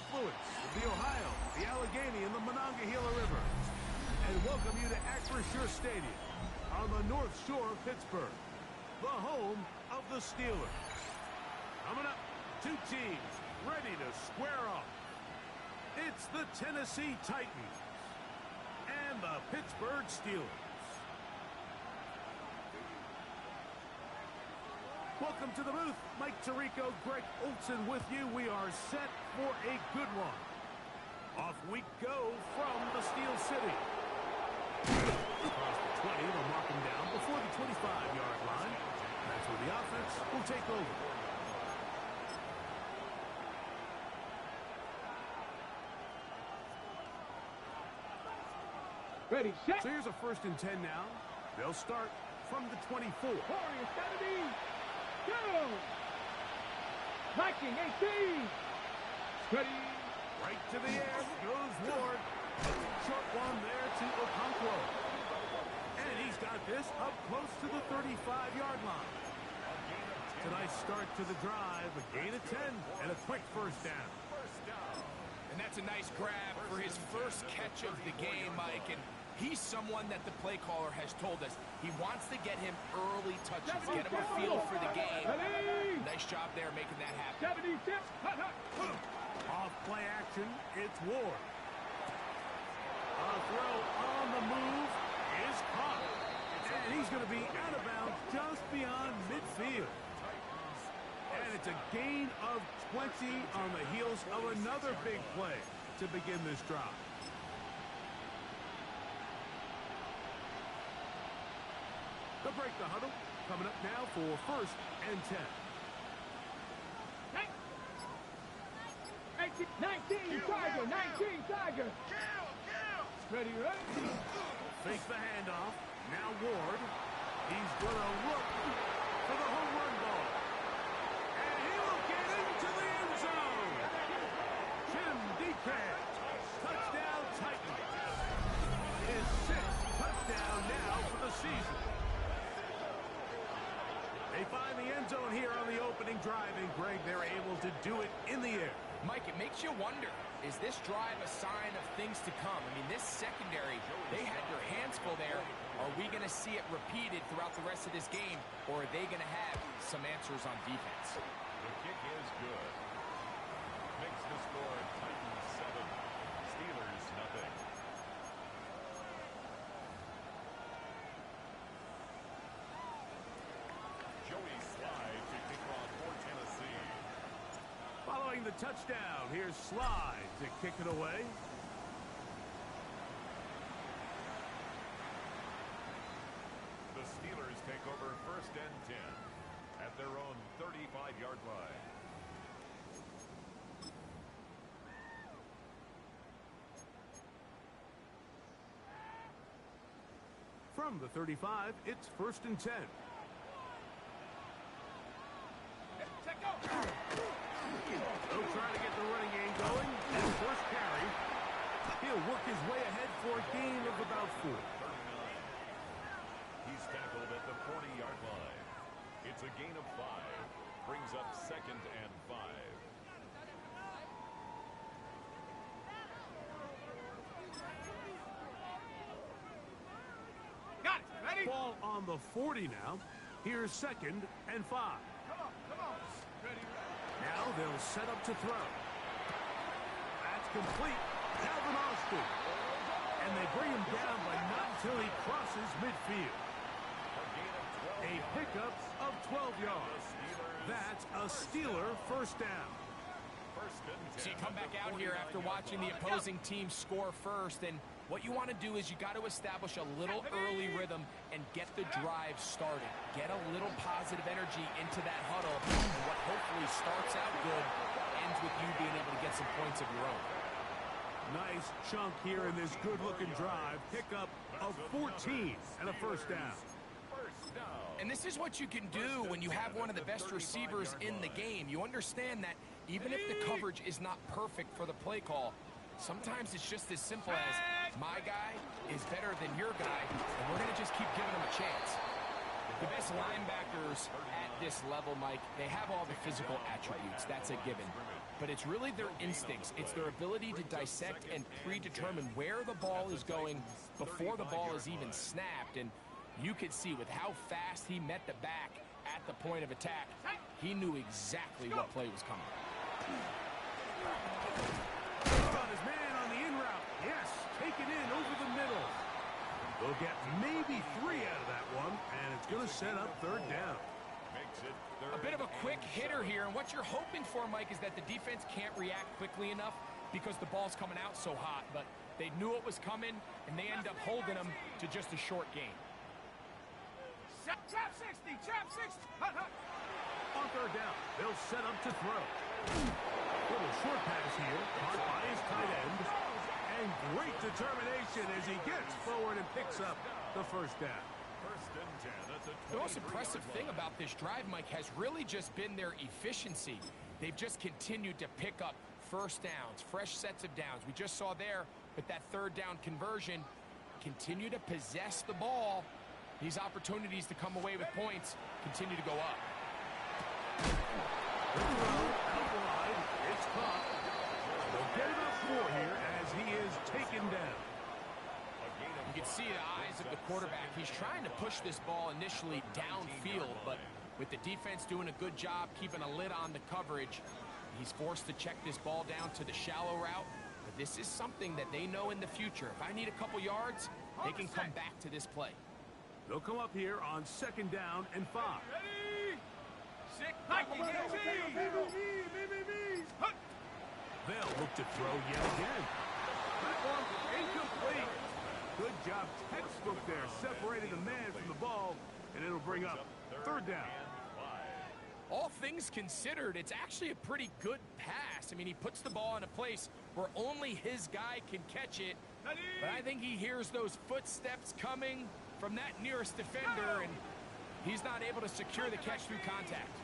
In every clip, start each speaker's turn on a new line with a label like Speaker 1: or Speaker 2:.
Speaker 1: confluence of the Ohio, the Allegheny, and the Monongahela River. And welcome you to Acrisure Stadium on the North Shore of Pittsburgh, the home of the Steelers. Coming up, two teams ready to square off. It's the Tennessee Titans and the Pittsburgh Steelers. Welcome to the booth. Mike Tirico, Greg Olson with you. We are set for a good one. Off we go from the Steel City. Across the 20, they'll mark him down before the 25-yard line. That's where the offense will take over.
Speaker 2: Ready, set.
Speaker 1: So here's a 1st and 10 now. They'll start from the 24.
Speaker 2: Warriors, 70. Go! Viking, 18. Ready.
Speaker 1: Right to the air goes Ward. Short one there to Okonkwo. And he's got this up close to the 35-yard line. It's a nice start to the drive. A gain of 10 and a quick 1st down.
Speaker 3: And that's a nice grab for his first catch of the game, Mike. And he's someone that the play caller has told us he wants to get him early touches, get him a feel for the game. Nice job there making that happen.
Speaker 2: 76.
Speaker 1: Off play action, it's Ward. A throw on the move is caught. And he's going to be out of bounds just beyond midfield. And it's a gain of 20 on the heels of another big play to begin this drive. They'll break the huddle. Coming up now for 1st and 10.
Speaker 2: 19, Tiger, 19, Tiger. Ready, ready.
Speaker 1: Fake the handoff. Now Ward. He's going to look for the home run ball. And he will get into the end zone. Jim Decay. Touchdown Titans. His 6th touchdown now for the season. They find the end zone here on the opening drive, and Greg, they're able to do it in the air.
Speaker 3: Mike, it makes you wonder, is this drive a sign of things to come? I mean, this secondary, they had their hands full there. Are we going to see it repeated throughout the rest of this game, or are they going to have some answers on defense?
Speaker 4: The kick is good. Makes the score Titans 7, Steelers nothing. Joey Slide to kick off for Tennessee.
Speaker 1: Following the touchdown, here's Slide to kick it away.
Speaker 4: The Steelers take over 1st and 10 at their own 35-yard line.
Speaker 1: From the 35, it's 1st and 10. They'll try to get the running game going. And 1st carry. He'll work his way ahead for a gain of about 4.
Speaker 4: He's tackled at the 40-yard line. It's a gain of 5. Brings up 2nd and 5.
Speaker 2: Got it. Ready?
Speaker 1: Ball on the 40 now. Here's 2nd and 5.
Speaker 2: Come on. Ready.
Speaker 1: Now they'll set up to throw. That's complete. Calvin Austin. And they bring him down, but not until he crosses midfield. A pickup of 12 yards. That's a Steeler 1st down.
Speaker 3: So you come back out here after watching the opposing team score first, and what you want to do is you got to establish a little early rhythm and get the drive started. Get a little positive energy into that huddle. And what hopefully starts out good ends with you being able to get some points of your own.
Speaker 1: Nice chunk here in this good-looking drive. Pickup of 14 and a 1st down.
Speaker 3: And this is what you can do when you have one of the best receivers in the game. You understand that even if the coverage is not perfect for the play call, sometimes it's just as simple as my guy is better than your guy, and we're going to just keep giving him a chance. The best linebackers at this level, Mike, they have all the physical attributes. That's a given. But it's really their instincts. It's their ability to dissect and predetermine where the ball is going before the ball is even snapped. And you could see with how fast he met the back at the point of attack, he knew exactly what play was coming.
Speaker 1: On his man on the in route. Yes, taken in over the middle. They'll get maybe 3 out of that one, and it's going to set up third down.
Speaker 3: A bit of a quick hitter here, and what you're hoping for, Mike, is that the defense can't react quickly enough because the ball's coming out so hot, but they knew it was coming, and they end up holding them to just a short gain.
Speaker 2: Trap 60, trap 60.
Speaker 1: On third down, they'll set up to throw. Little short pass here, caught by his tight end. And great determination as he gets forward and picks up the first down.
Speaker 3: The most impressive thing about this drive, Mike, has really just been their efficiency. They've just continued to pick up first downs, fresh sets of downs. We just saw there, but that third down conversion, continue to possess the ball. These opportunities to come away with points continue to go up.
Speaker 1: The throw out wide. It's caught. They'll get about 4 here as he is taken down.
Speaker 3: You can see the eyes of the quarterback. He's trying to push this ball initially downfield, but with the defense doing a good job keeping a lid on the coverage, he's forced to check this ball down to the shallow route. But this is something that they know in the future. If I need a couple yards, they can come back to this play.
Speaker 1: They'll come up here on 2nd down and 5.
Speaker 2: Ready? Sick.
Speaker 1: They'll look to throw yet again. That one incomplete. Good job, textbook there, separating the man from the ball, and it'll bring up third down.
Speaker 3: All things considered, it's actually a pretty good pass. I mean, he puts the ball in a place where only his guy can catch it. But I think he hears those footsteps coming from that nearest defender, and he's not able to secure the catch through contact.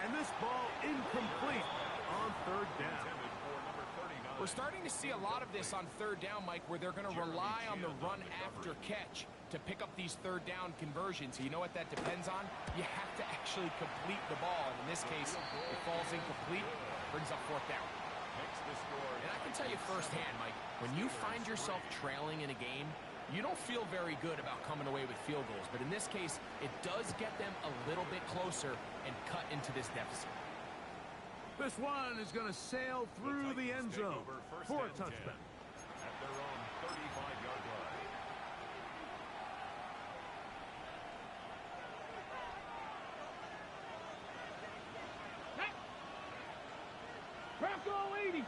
Speaker 1: And this ball incomplete on third down.
Speaker 3: We're starting to see a lot of this on third down, Mike, where they're going to rely on the run after catch to pick up these third down conversions. You know what that depends on? You have to actually complete the ball. And in this case, it falls incomplete, brings up fourth down. And I can tell you firsthand, Mike, when you find yourself trailing in a game, you don't feel very good about coming away with field goals. But in this case, it does get them a little bit closer and cut into this deficit.
Speaker 1: This one is going to sail through the end zone for a touchdown.
Speaker 4: At their own 35-yard line.
Speaker 2: Bronco 80.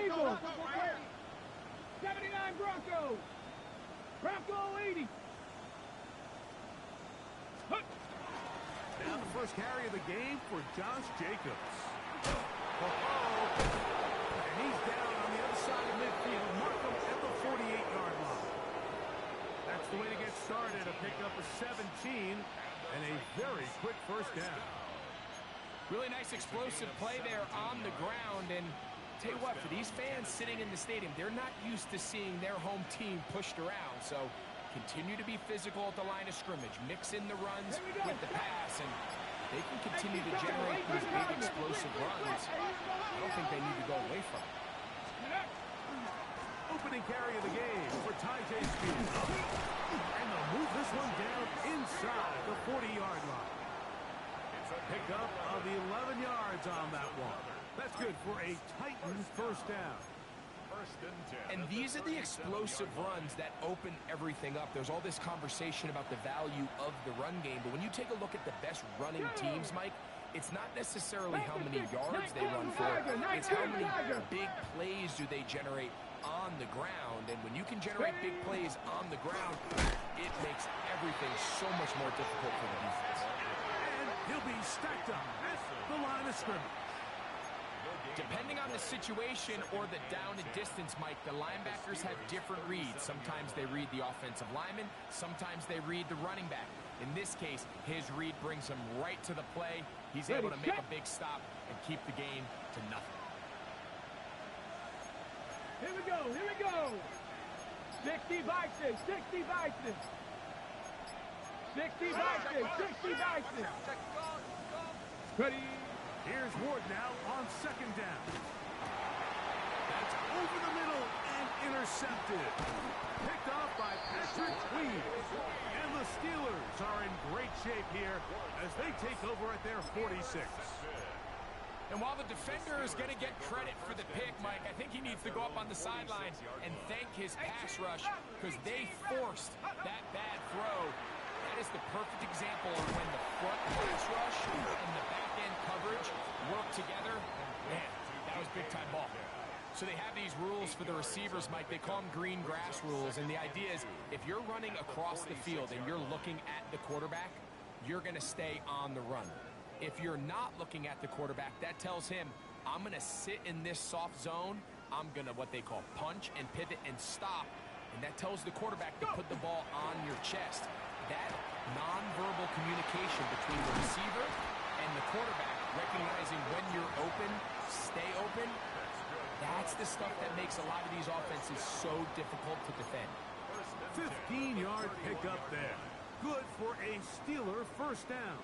Speaker 2: Eagle. 79 Bronco. Bronco 80.
Speaker 1: Now the first carry of the game for Josh Jacobs. And he's down on the other side of midfield. Mark him at the 48-yard line. That's the way to get started. A pickup of 17 and a very quick first down.
Speaker 3: Really nice explosive play there on the ground. And tell you what, for these fans sitting in the stadium, they're not used to seeing their home team pushed around. So continue to be physical at the line of scrimmage. Mix in the runs with the pass, and they can continue to generate these big explosive runs. I don't think they need to go away from it.
Speaker 1: Opening carry of the game for Tyjae Spears. And they'll move this one down inside the 40-yard line. Pickup of 11 yards on that one. That's good for a Titans first down.
Speaker 3: And these are the explosive runs that open everything up. There's all this conversation about the value of the run game, but when you take a look at the best running teams, Mike, it's not necessarily how many yards they run for. It's how many big plays do they generate on the ground. And when you can generate big plays on the ground, it makes everything so much more difficult for the defense.
Speaker 1: And he'll be stacked up at the line of scrimmage.
Speaker 3: Depending on the situation or the down and distance, Mike, the linebackers have different reads. Sometimes they read the offensive lineman. Sometimes they read the running back. In this case, his read brings him right to the play. He's able to make a big stop and keep the game to nothing.
Speaker 2: Here we go, here we go. 60 Vikings, 60 Vikings. 60 Vikings, 60 Vikings. Ready.
Speaker 1: Here's Ward now on second down. That's over the middle and intercepted. Picked off by Patrick Tweed. And the Steelers are in great shape here as they take over at their 46.
Speaker 3: And while the defender is going to get credit for the pick, Mike, I think he needs to go up on the sideline and thank his pass rush because they forced that bad throw. That is the perfect example of when the front pass rush and the back end coverage work together. Man, that was big-time ball. So they have these rules for the receivers, Mike. They call them green grass rules. And the idea is if you're running across the field and you're looking at the quarterback, you're going to stay on the run. If you're not looking at the quarterback, that tells him, I'm going to sit in this soft zone. I'm going to what they call punch and pivot and stop. And that tells the quarterback to put the ball on your chest. That nonverbal communication between the receiver and the quarterback, recognizing when you're open, stay open, that's the stuff that makes a lot of these offenses so difficult to defend.
Speaker 1: 15-yard pickup there. Good for a Steeler first down.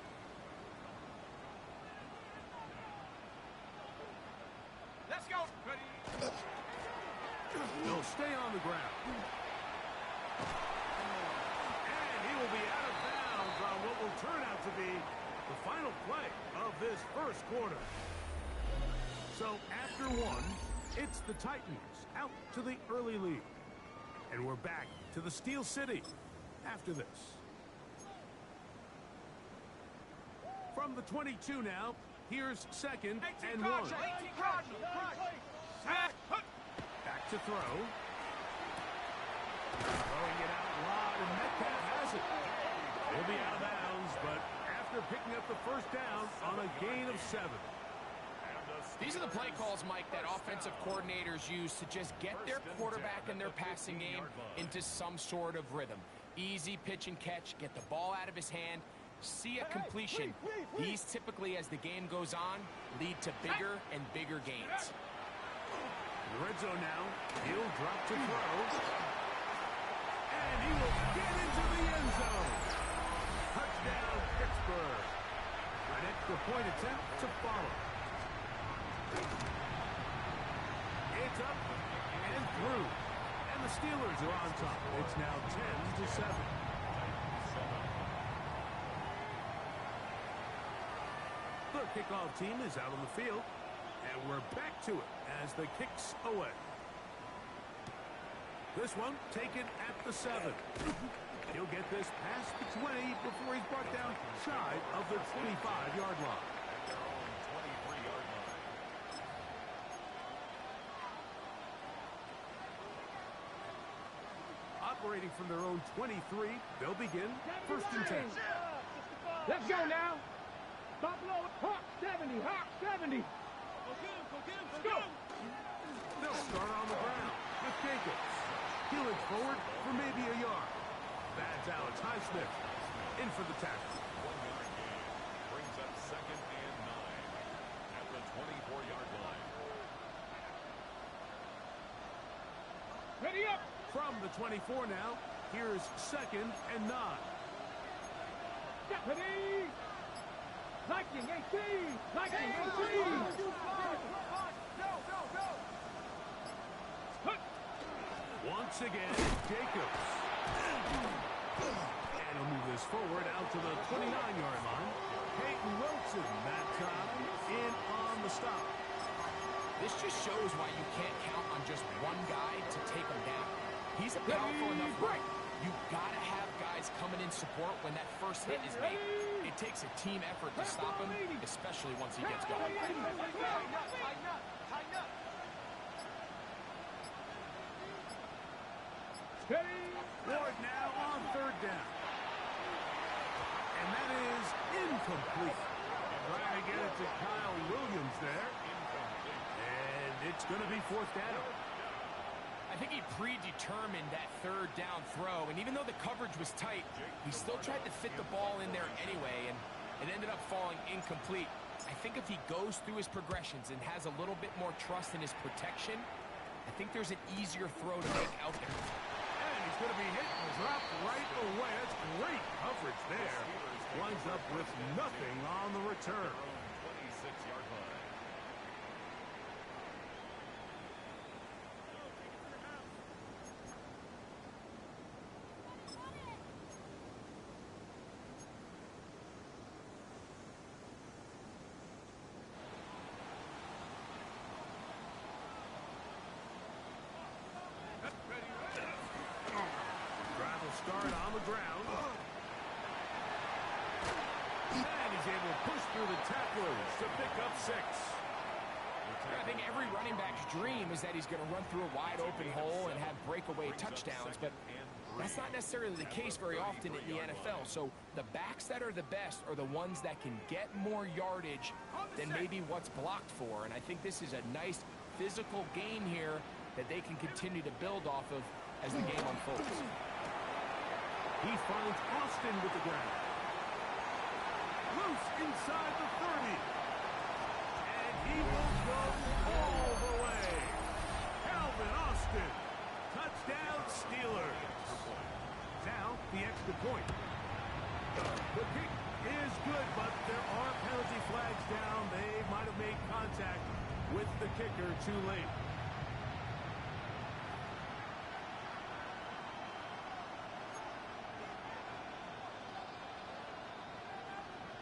Speaker 2: Let's go. Ready.
Speaker 1: He'll stay on the ground. And he will be out of bounds on what will turn out to be the final play of this first quarter. So after one, it's the Titans out to the early lead. And we're back to the Steel City after this. From the 22 now, here's second and one. Back to throw. Throwing it out wide, and Metcalf has it. He'll be out of bounds, but after picking up the first down on a gain of 7.
Speaker 3: These are the play calls, Mike, that offensive coordinators use to just get their quarterback and their passing game into some sort of rhythm. Easy pitch and catch, get the ball out of his hand, see a completion. These typically, as the game goes on, lead to bigger and bigger gains.
Speaker 1: The red zone now. He'll drop to throw. And he will get into the end zone. Touchdown, Pittsburgh. An extra point attempt to follow. It's up and through. And the Steelers are on top. It's now 10-7. The kickoff team is out on the field. And we're back to it as the kick's away. This one taken at the 7. He'll get this past the 20 before he's brought down shy of the 25-yard line. Operating from their own 23, they'll begin first and 10.
Speaker 2: Let's go now. Buffalo, Hawk 70, Hawk 70. Let's go.
Speaker 1: They'll start on the ground with Jacobs. He'll inch forward for maybe a yard. That's Alex Highsmith in for the tackle.
Speaker 4: 1 yard gain brings up second and 9 at the 24-yard line.
Speaker 2: Ready up.
Speaker 1: From the 24 now, here's second and 9.
Speaker 2: Ready. Viking 18. Viking 18.
Speaker 1: Once again, Jacobs. And he'll move this forward out to the 29-yard line. Peyton Wilson that time in on the stop.
Speaker 3: This just shows why you can't count on just one guy to take him down. He's a powerful enough right. You've got to have guys coming in support when that first hit is made. It takes a team effort to stop him, especially once he gets going.
Speaker 1: Ward now on third down. And that is incomplete. Trying to get it to Kyle Williams there. And it's going to be fourth down.
Speaker 3: I I think he predetermined that third down throw, and even though the coverage was tight, he still tried to fit the ball in there anyway, and it ended up falling incomplete. I think if he goes through his progressions and has a little bit more trust in his protection, I think there's an easier throw to make out there.
Speaker 1: And he's going to be hit and dropped right away. That's great coverage there. Winds up with nothing on the return.
Speaker 4: 26-yard line.
Speaker 1: Start on the ground. And he's able to push through the tacklers to pick up 6.
Speaker 3: I think every running back's dream is that he's going to run through a wide open hole and have breakaway touchdowns, but that's not necessarily the case very often in the NFL. So the backs that are the best are the ones that can get more yardage than maybe what's blocked for. And I think this is a nice physical game here that they can continue to build off of as the game unfolds.
Speaker 1: He finds Austin with the ground. Loose inside the 30. And he will go all the way. Calvin Austin. Touchdown Steelers. Now the extra point. The kick is good, but there are penalty flags down. They might have made contact with the kicker too late.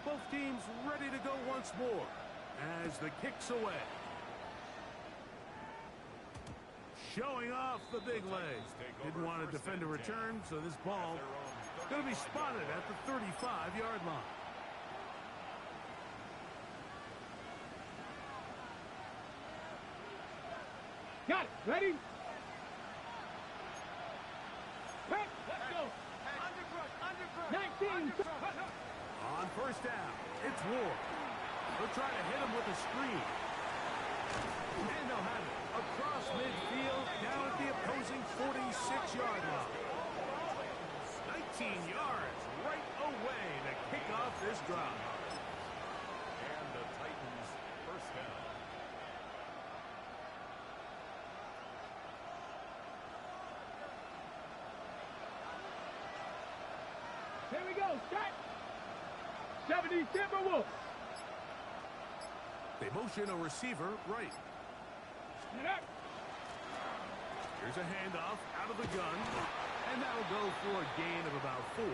Speaker 1: Both teams ready to go once more as the kick's away. Showing off the big legs. Didn't want to defend a return, so this ball going to be spotted at the 35-yard line.
Speaker 2: Got it. Ready? Let's go. 19.
Speaker 1: On first down, it's Ward. They'll try to hit him with a screen. And they'll have it across midfield down at the opposing 46-yard line. 19 yards right away to kick off this drive.
Speaker 4: And the Titans first down.
Speaker 2: Here we go. Start. 70 Timberwolves.
Speaker 1: They motion a receiver right. Here's a handoff out of the gun. And that'll go for a gain of about 4.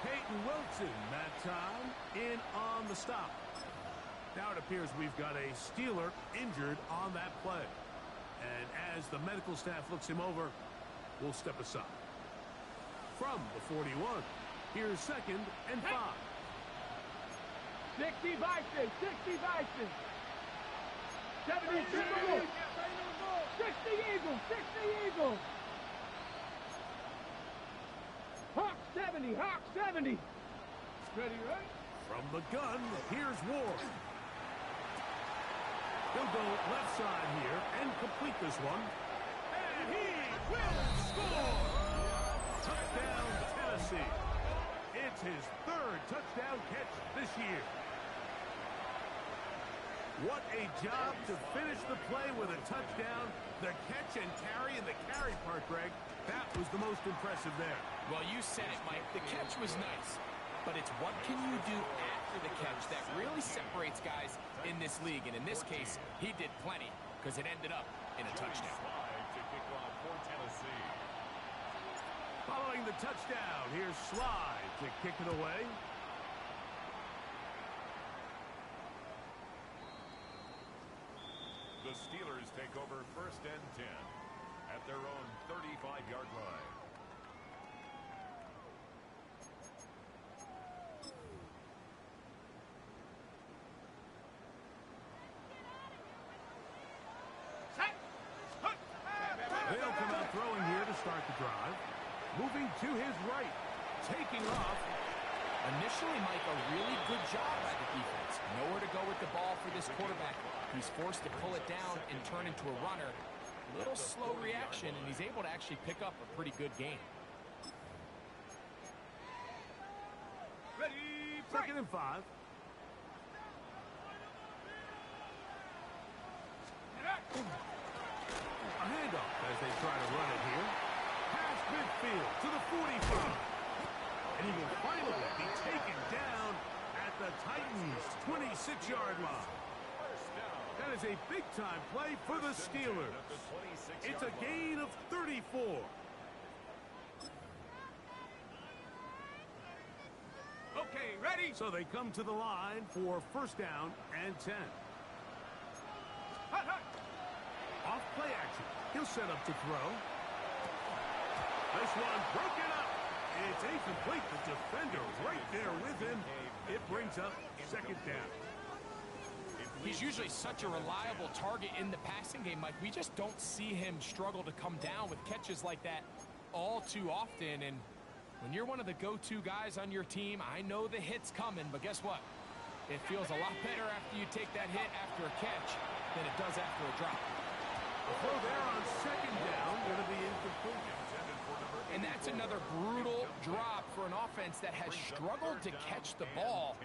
Speaker 1: Peyton Wilson that time in on the stop. Now it appears we've got a Steeler injured on that play. And as the medical staff looks him over, we'll step aside. From the 41, here's 2nd and 5.
Speaker 2: 60 Vikings. 60 Vikings. 70 Timberwolves. 60 Eagles. 60 Eagles. Hawk 70. Hawk 70. Ready, right?
Speaker 1: From the gun, here's Ward. He'll go left side here and complete this one. And he will score! Touchdown, Tennessee. It's his 3rd touchdown catch this year. What a job to finish the play with a touchdown. The catch and carry, and the carry part, Greg, that was the most impressive there.
Speaker 3: Well, you said it, Mike. The catch was nice, but it's what can you do after the catch that really separates guys in this league. And in this case, he did plenty because it ended up in a touchdown.
Speaker 4: To kick off for Tennessee.
Speaker 1: Following the touchdown, here's Slide to kick it away.
Speaker 4: The Steelers take over 1st and 10 at their own 35-yard line.
Speaker 1: They'll come out throwing here to start the drive. Moving to his right. Taking off.
Speaker 3: Initially, Mike, a really good job by the defense. Nowhere to go with the ball for this quarterback. He's forced to pull it down and turn into a runner. Little slow reaction, and he's able to actually pick up a pretty good game.
Speaker 2: Ready,
Speaker 1: 2nd and 5. A handoff as they try to run it here. Past midfield to the 45. And he will finally be taken down at the Titans' 26-yard line. That is a big-time play for the Steelers. It's a gain of 34.
Speaker 2: okay, ready.
Speaker 1: So they come to the line for 1st down and 10.
Speaker 2: Hut, hut.
Speaker 1: Off play action. He'll set up to throw. This one broken up. It's incomplete. The defender right there with him. It brings up 2nd down.
Speaker 3: He's usually such a reliable target in the passing game, Mike. We just don't see him struggle to come down with catches like that all too often. And when you're one of the go-to guys on your team, I know the hit's coming, but guess what? It feels a lot better after you take that hit after a catch than it does after a drop.
Speaker 1: The throw there on 2nd down, going to be incomplete.
Speaker 3: And that's another brutal drop for an offense that has struggled to catch the ball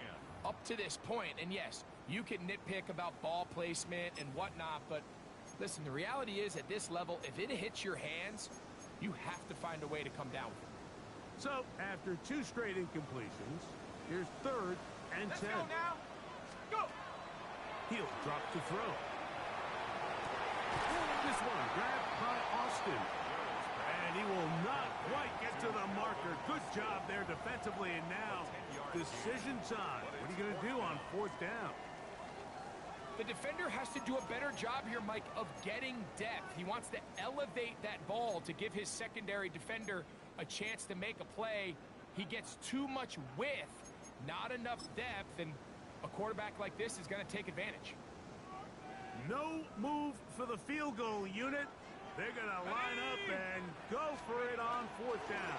Speaker 3: up to this point. And yes, you can nitpick about ball placement and whatnot, but listen, the reality is at this level, if it hits your hands, you have to find a way to come down with it.
Speaker 1: So after 2 straight incompletions, here's 3rd and 10.
Speaker 2: Let's go now. Go.
Speaker 1: He'll drop to throw. This one grabbed by Austin. And he will not quite get to the marker. Good job there defensively. And now, decision time. What are you going to do on 4th down?
Speaker 3: The defender has to do a better job here, Mike, of getting depth. He wants to elevate that ball to give his secondary defender a chance to make a play. He gets too much width, not enough depth, and a quarterback like this is going to take advantage.
Speaker 1: No move for the field goal unit. They're going to line up and go for it on 4th down.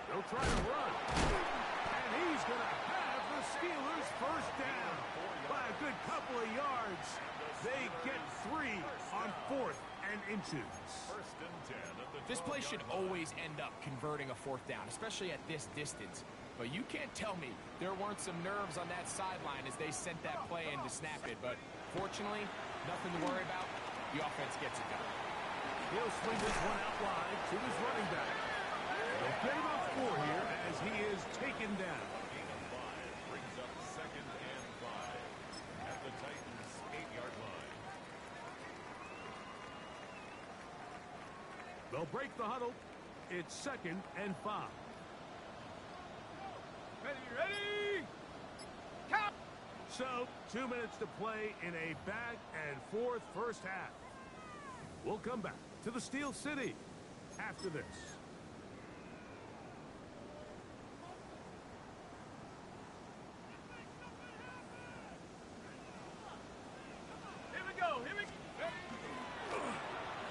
Speaker 1: They'll try to run. And he's going to have the Steelers 1st down by a good couple of yards. They get 3 on 4th and inches.
Speaker 3: This play should always end up converting a 4th down, especially at this distance. But you can't tell me there weren't some nerves on that sideline as they sent that play in to snap it. But fortunately, nothing to worry about. The offense gets it done.
Speaker 1: He'll swing this one out wide to his running back. They'll get him up 4 here as he is taken down.
Speaker 4: Brings up 2nd and 5 at the Titans' 8-yard line.
Speaker 1: They'll break the huddle. It's 2nd and 5.
Speaker 2: Ready. Count.
Speaker 1: So, 2 minutes to play in a back-and-forth first half. We'll come back to the Steel City after this.
Speaker 2: Here we go. Here we go.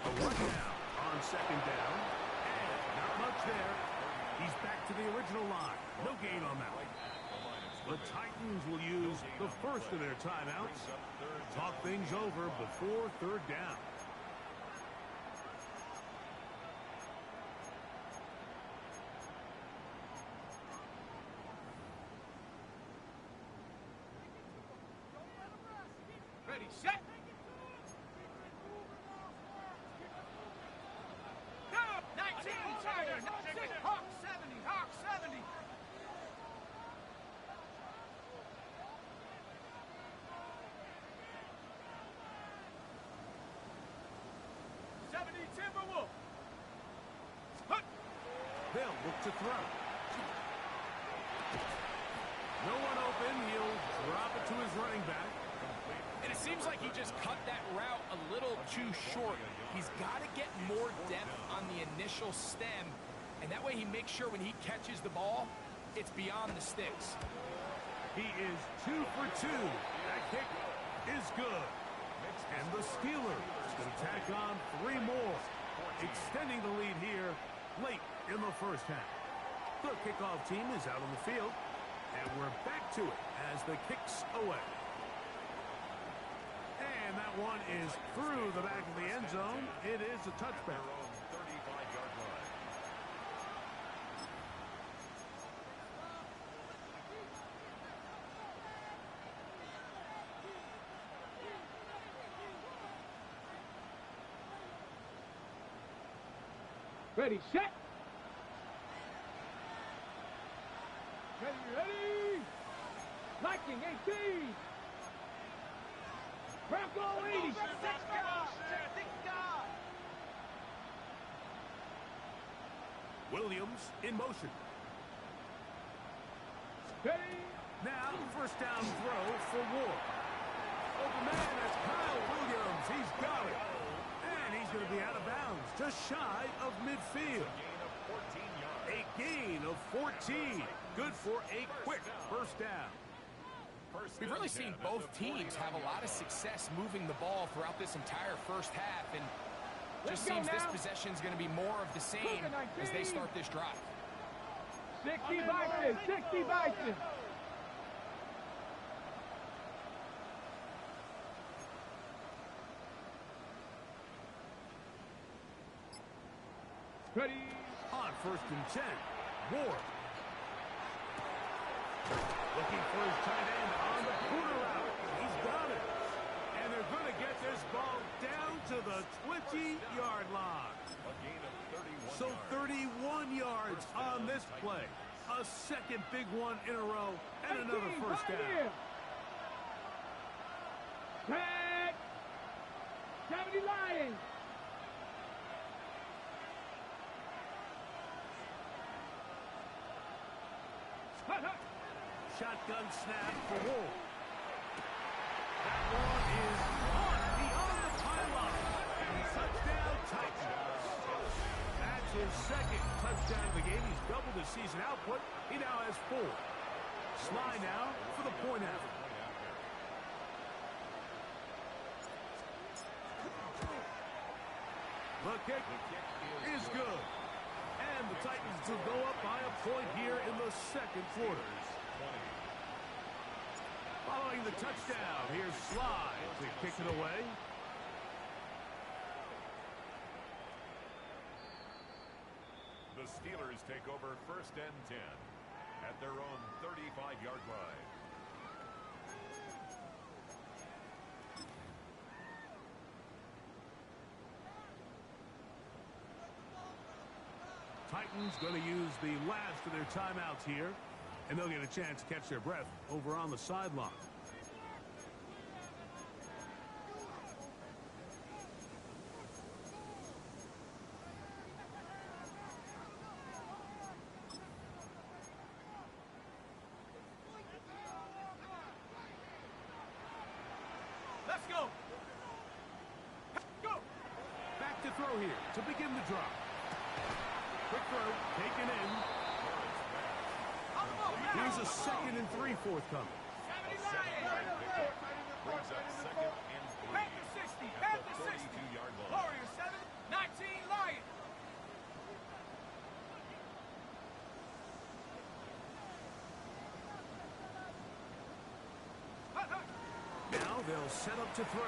Speaker 1: A run down on 2nd down. And not much there. He's back to the original line. No gain on that one. The Titans will use the first of their timeouts. Talk things over before 3rd down.
Speaker 2: Ready, set. Go. 19, Tiger. 6, Hawk 70, Hawk 70. 70 Timberwolf. Hut.
Speaker 1: They'll look to throw. No one open. He'll drop it to his running back.
Speaker 3: And it seems like he just cut that route a little too short. He's got to get more depth on the initial stem, and that way he makes sure when he catches the ball, it's beyond the sticks.
Speaker 1: He is 2 for 2. That kick is good. And the Steelers going to tack on 3 more, extending the lead here late in the first half. The kickoff team is out on the field, and we're back to it as the kick's away. And that That one is through the back of the end zone. It is a touchback.
Speaker 4: 35-yard line.
Speaker 2: Ready, set. Ready. Liking 18. Bronco 80.
Speaker 1: Williams in motion.
Speaker 2: Ready.
Speaker 1: Now, first down throw for Ward. Open man, that's Kyle Williams. He's got it. And he's going to be out of bounds, just shy of midfield. A gain of 14. Good for a quick first down.
Speaker 3: We've really seen both teams have a lot of success moving the ball throughout this entire first half, and just seems this possession is going to be more of the same as they start this drive.
Speaker 2: 60 Bison, 60 Bison. Ready.
Speaker 1: On first and 10, Ward. Looking for his tight end on the corner route. He's got it. And they're going to get this ball down to the 20-yard line.
Speaker 4: A gain of 31
Speaker 1: So 31 yards on this play. A second big one in a row and another first down.
Speaker 2: Tag. 70 Lions.
Speaker 1: Shotgun snap for Wolf. That one is on beyond the pylon. Touchdown Titans. That's his second touchdown of the game. He's doubled his season output. He now has 4. Sly now for the point after. The kick is good. And the Titans will go up by a point here in the second quarter. Following the touchdown, here's Sly to kick it away.
Speaker 4: The Steelers take over first and 10 at their own 35-yard line.
Speaker 1: Titans going to use the last of their timeouts here, and they'll get a chance to catch their breath over on the sideline.
Speaker 3: Let's go.
Speaker 1: Go. Back to throw here to begin the drive. Quick throw, taken in. Here's a 2nd and 3 forthcoming.
Speaker 4: Brings up 2nd and 3
Speaker 3: Panther 60,
Speaker 4: at the
Speaker 3: Panther 60.
Speaker 4: 42-yard line.
Speaker 3: Warriors 7, 19 Lions.
Speaker 1: Now they'll set up to throw.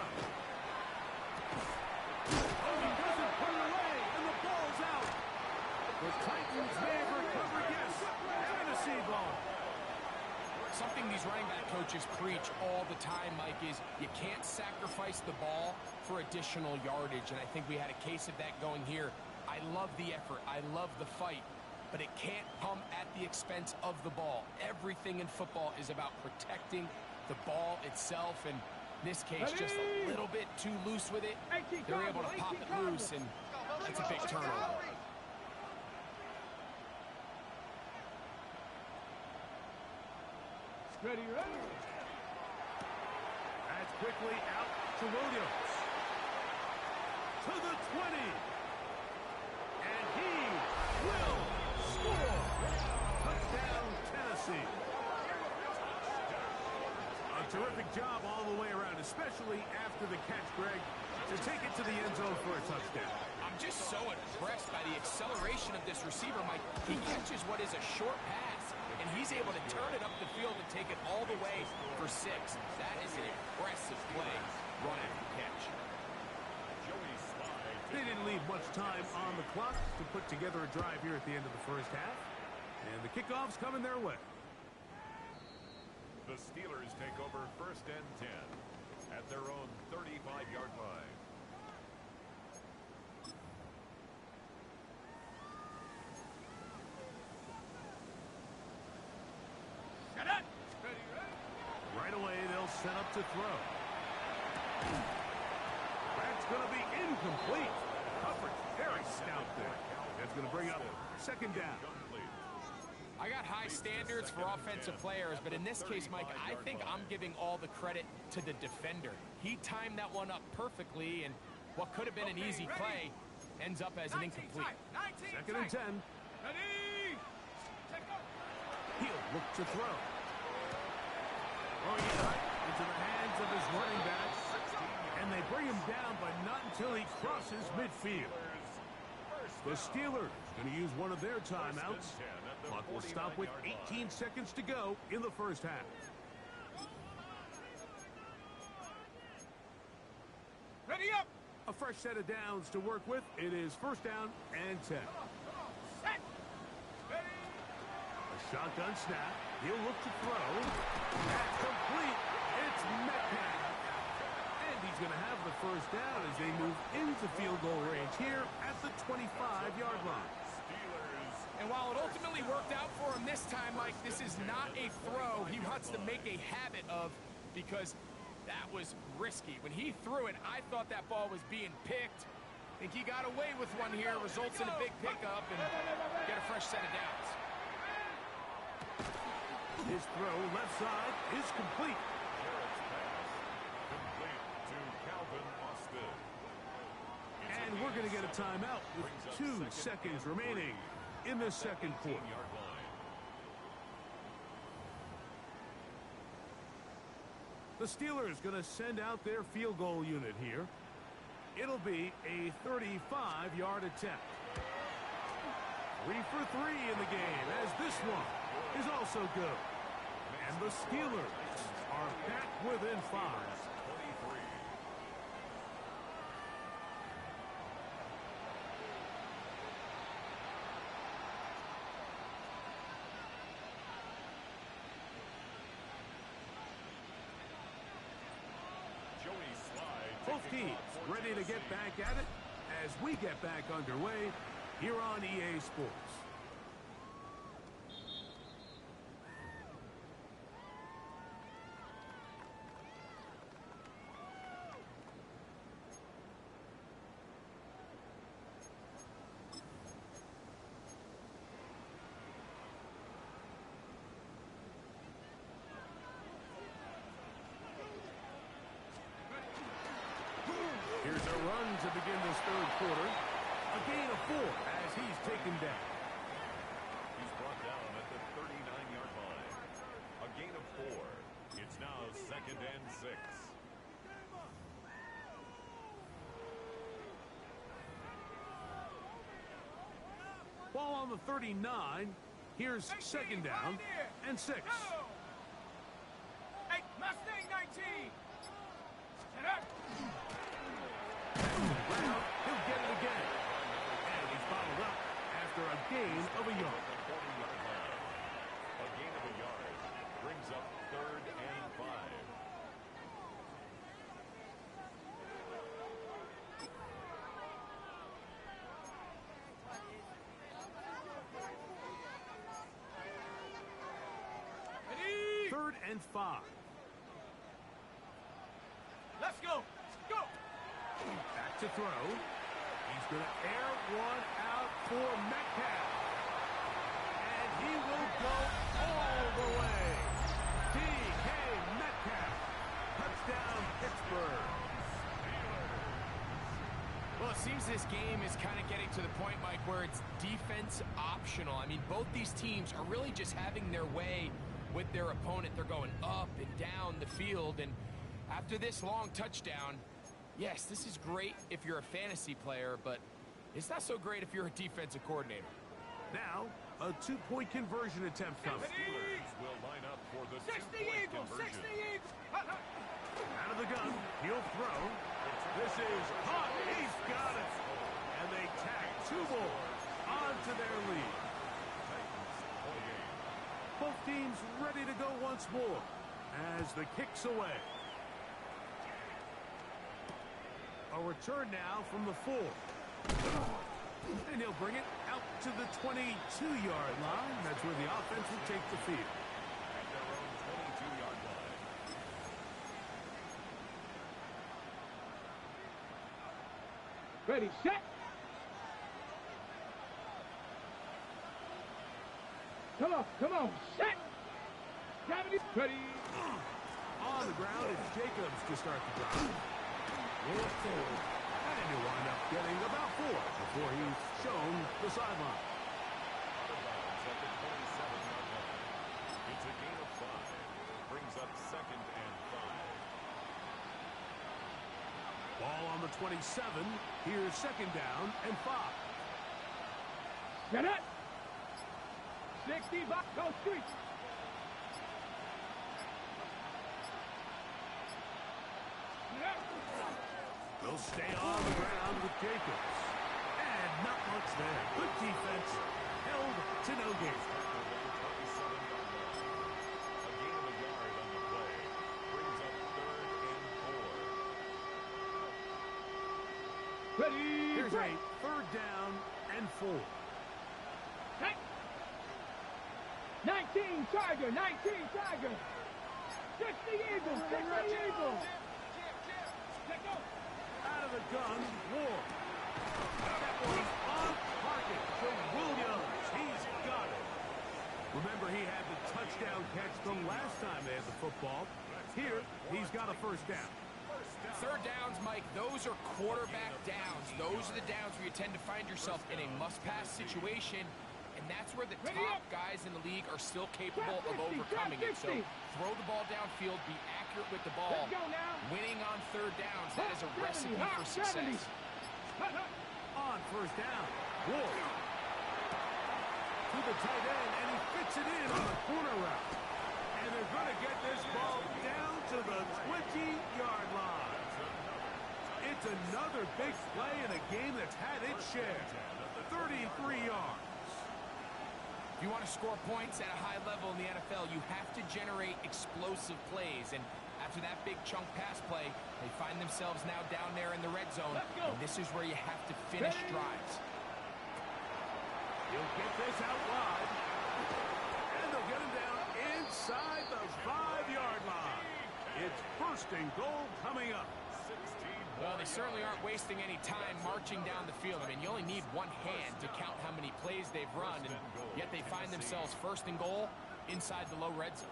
Speaker 1: Oh, he doesn't put it away, and the ball's out. The Titans may have recovered, yes, fantasy ball.
Speaker 3: Something these running back coaches preach all the time, Mike, is you can't sacrifice the ball for additional yardage, and I think we had a case of that going here. I love the effort. I love the fight, but it can't come at the expense of the ball. Everything in football is about protecting the ball itself, and in this case, just a little bit too loose with it. They're able to pop it loose, and that's a big turnover.
Speaker 2: Ready.
Speaker 1: That's quickly out to Williams. To the 20. And he will score. Touchdown, Tennessee. A terrific job all the way around, especially after the catch, Greg, to take it to the end zone for a touchdown.
Speaker 3: I'm just so impressed by the acceleration of this receiver, Mike. He catches what is a short pass and he's able to turn it up the field and take it all the way for 6. That is an impressive play, run after catch.
Speaker 1: They didn't leave much time on the clock to put together a drive here at the end of the first half. And the kickoff's coming their way.
Speaker 4: The Steelers take over first and 10 at their own 35-yard line.
Speaker 1: Right away, they'll set up to throw. That's going to be incomplete. Coverage very stout there. That's going to bring up second down.
Speaker 3: I got high standards for offensive players, but in this case, Mike, I think I'm giving all the credit to the defender. He timed that one up perfectly, and what could have been an easy play ends up as an incomplete.
Speaker 1: Second and 10. He'll look to throw. Throwing it right into the hands of his running back. And they bring him down, but not until he crosses midfield. The Steelers going to use one of their timeouts. Clock will stop with 18 seconds to go in the first half.
Speaker 2: Ready up.
Speaker 1: A fresh set of downs to work with. It is first down and 10.
Speaker 2: Set. Ready.
Speaker 1: A shotgun snap. He'll look to throw. That's complete. It's Metcalf. And he's going to have the first down as they move into field goal range here at the 25-yard line.
Speaker 3: And while it ultimately worked out for him this time, Mike, this is not a throw he wants to make a habit of because that was risky. When he threw it, I thought that ball was being picked. I think he got away with one here, results in a big pickup, and get a fresh set of downs.
Speaker 1: His throw left side is complete. And we're going to get a timeout with 2 seconds remaining in the second quarter. The Steelers going to send out their field goal unit here. It'll be a 35-yard attempt. 3 for 3 in the game, as this one is also good. And the Steelers are back within 5. Both teams ready to get back at it as we get back underway here on EA Sports. Here's a run to begin this third quarter. A gain of 4 as he's taken down.
Speaker 4: He's brought down at the 39-yard line. A gain of 4. It's now second and 6.
Speaker 1: Ball on the 39. Here's second down and 6.
Speaker 2: Hey, Mustang 19. Set up.
Speaker 1: Brown, he'll get it again. And he's followed up after a gain of a yard.
Speaker 4: A gain of a yard brings up third and 5.
Speaker 1: Third and 5.
Speaker 2: Let's go. Go.
Speaker 1: Back to throw. He's going to air one out for Metcalf. And he will go all the way. D.K. Metcalf. Touchdown, Pittsburgh.
Speaker 3: Well, it seems this game is kind of getting to the point, Mike, where it's defense optional. I mean, both these teams are really just having their way with their opponent. They're going up and down the field, and after this long touchdown, yes, this is great if you're a fantasy player, but it's not so great if you're a defensive coordinator.
Speaker 1: Now, A two-point conversion attempt coming.
Speaker 4: Steelers will line up for the
Speaker 2: 60
Speaker 4: two-point
Speaker 2: Eagles, 60
Speaker 4: conversion.
Speaker 2: Eagles.
Speaker 1: Out of the gun, he'll throw. This is hot. He's got it. And they tack two more onto their lead. Both teams ready to go once more as the kick's away. A return now from the 4. And he'll bring it out to the 22-yard line. That's where the offense will take the field.
Speaker 4: At their own 22-yard line.
Speaker 2: Ready, set. Come on, set. Gravity, ready.
Speaker 1: On the ground, it's Jacobs to start the drive. Will forward. And he'll wind up getting about 4 before he's shown the sideline.
Speaker 4: Out of bounds at the 27-yard line. It's a gain of 5. Brings up 2nd and 5.
Speaker 1: Ball on the 27. Here's 2nd down and 5.
Speaker 2: Get it. 60 back, go street.
Speaker 1: They'll stay on the ground with Jacobs. And not much there. Good defense. Held to no gain.
Speaker 4: A gain of a yard on the play. Brings up 3rd and 4.
Speaker 2: Ready,
Speaker 1: Here's
Speaker 2: break.
Speaker 1: a 3rd down and 4.
Speaker 2: Set. 19 Tiger, 19 Tiger. 60 Eagles, 60 Eagles. Check go.
Speaker 1: Out of the gun, Ward. That was on target for Williams. He's got it. Remember, he had the touchdown catch the last time they had the football. Here, he's got a 1st down.
Speaker 3: 3rd downs, Mike, those are quarterback downs. Those are the downs where you tend to find yourself in a must-pass situation, and that's where the top guys in the league are still capable of overcoming it. So throw the ball downfield, be accurate with the ball.
Speaker 2: Let's go now.
Speaker 3: Winning on 3rd downs, that is a recipe for success.
Speaker 1: On 1st down, Ward. To the tight end, and he fits it in on the corner route. And they're going to get this ball down to the 20-yard line. It's another big play in a game that's had its share. 33 yards.
Speaker 3: If you want to score points at a high level in the NFL, you have to generate explosive plays. And after that big chunk pass play, they find themselves now down there in the red zone. And this is where you have to finish drives.
Speaker 1: He'll get this out wide. And they'll get him down inside the 5-yard line. It's 1st and goal coming up.
Speaker 3: Well, they certainly aren't wasting any time marching down the field. I mean, you only need one hand to count how many plays they've run, and yet they find themselves 1st and goal inside the low red zone.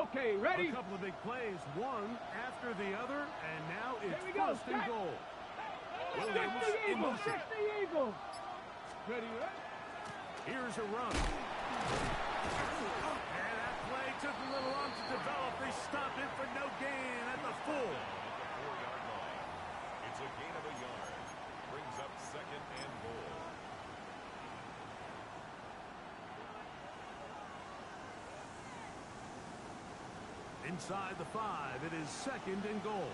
Speaker 2: Okay, ready.
Speaker 1: A couple of big plays, one after the other, and now it's
Speaker 2: Here we go,
Speaker 1: 1st and
Speaker 2: set.
Speaker 1: goal.
Speaker 2: 60
Speaker 1: Williams in
Speaker 2: Eagles,
Speaker 1: motion.
Speaker 2: 60 Eagles. Ready, ready.
Speaker 1: Here's a run. And that play took a little long to develop. They stopped it for no gain at the 4.
Speaker 4: At the 4-yard line. It's a gain of a yard. Brings up 2nd and goal.
Speaker 1: Inside the 5, it is 2nd and goal.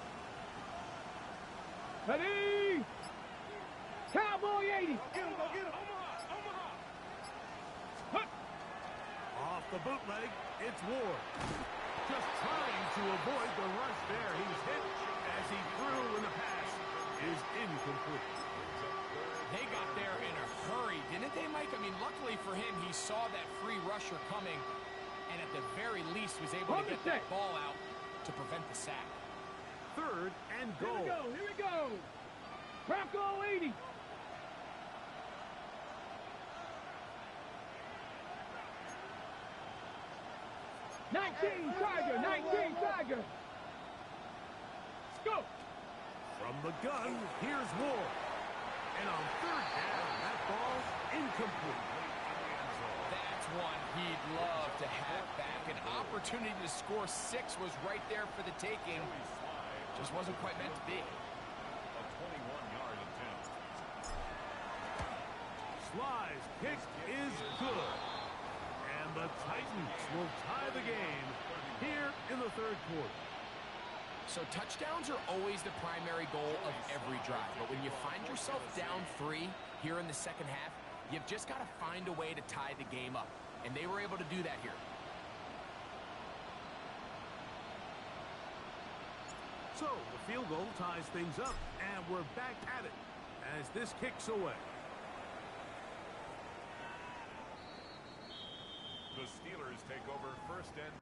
Speaker 2: Ready. Cowboy 80.
Speaker 1: Get him, go get him. Off the bootleg, it's Ward. Just trying to avoid the rush there. He's hit as he threw when the pass is incomplete.
Speaker 3: They got there in a hurry, didn't they, Mike? I mean, luckily for him, he saw that free rusher coming, and at the very least was able to get that ball out to prevent the sack.
Speaker 1: 3rd and goal.
Speaker 2: Here we go. Bronco 80. Tiger, 19 Tiger. Let's go.
Speaker 1: From the gun, here's Ward. And on 3rd down, that ball's incomplete.
Speaker 3: That's one he'd love to have back. An opportunity to score 6 was right there for the taking. Just wasn't quite meant to be.
Speaker 4: A 21-yard attempt.
Speaker 1: Sly's kick is good. And the Titans will tie the game here in the third quarter.
Speaker 3: So touchdowns are always the primary goal of every drive. But when you find yourself down 3 here in the second half, you've just got to find a way to tie the game up. And they were able to do that here.
Speaker 1: So the field goal ties things up, and we're back at it as this kicks away.
Speaker 4: The Steelers take over first and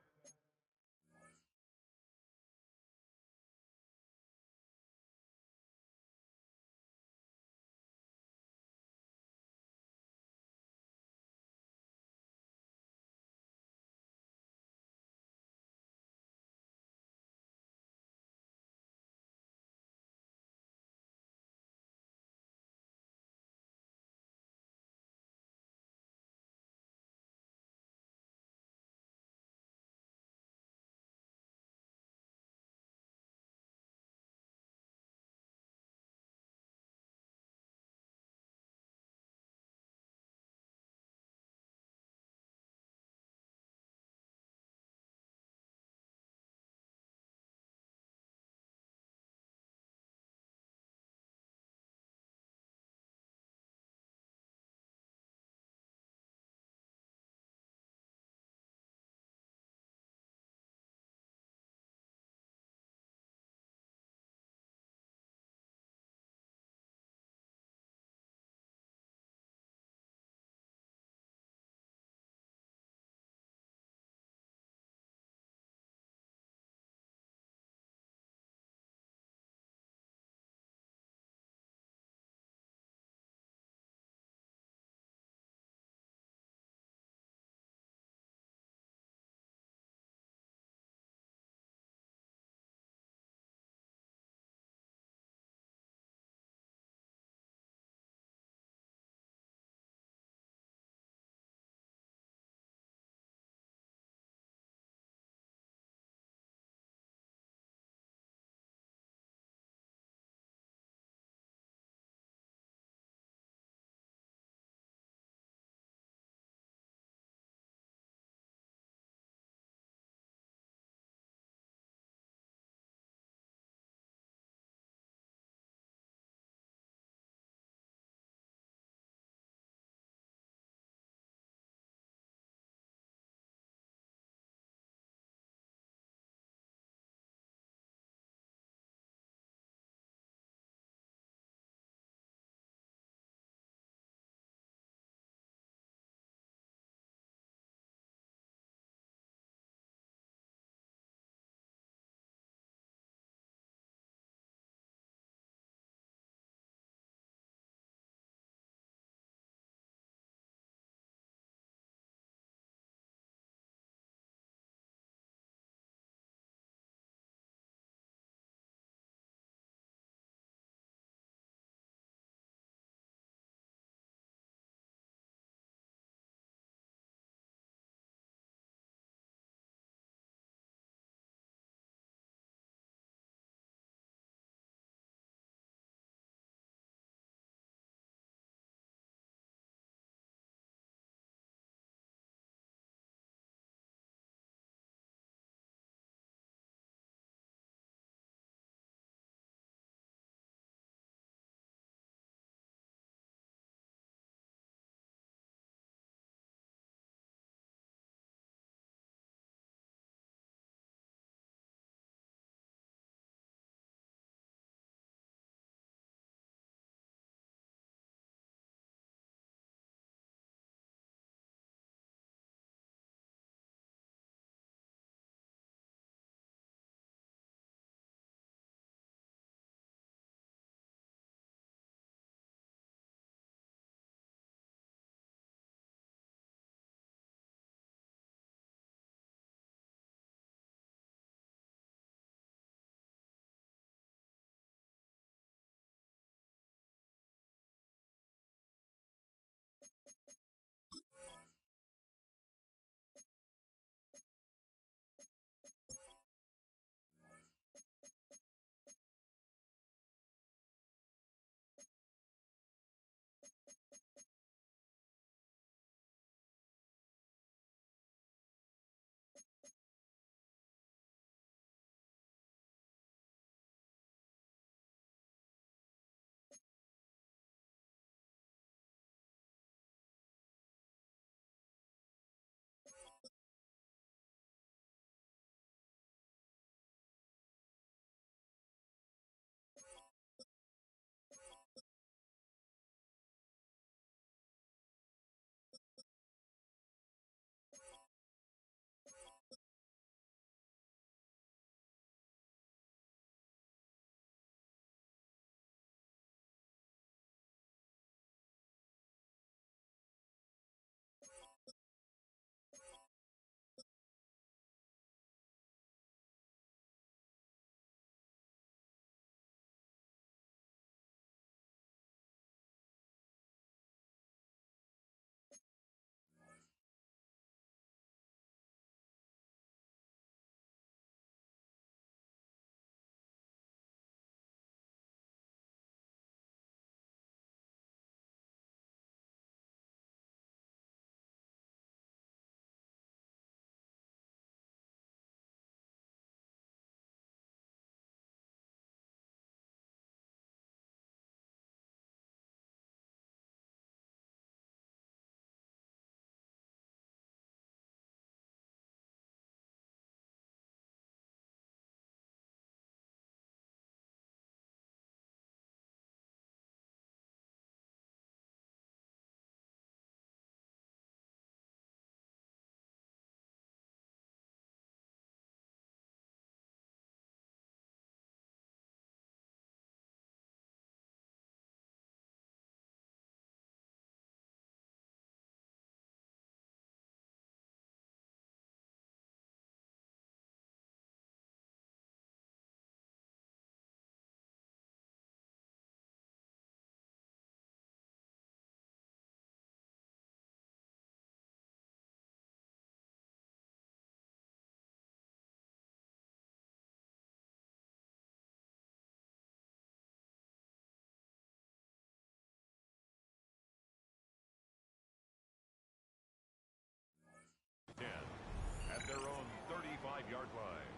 Speaker 4: 5-yard line.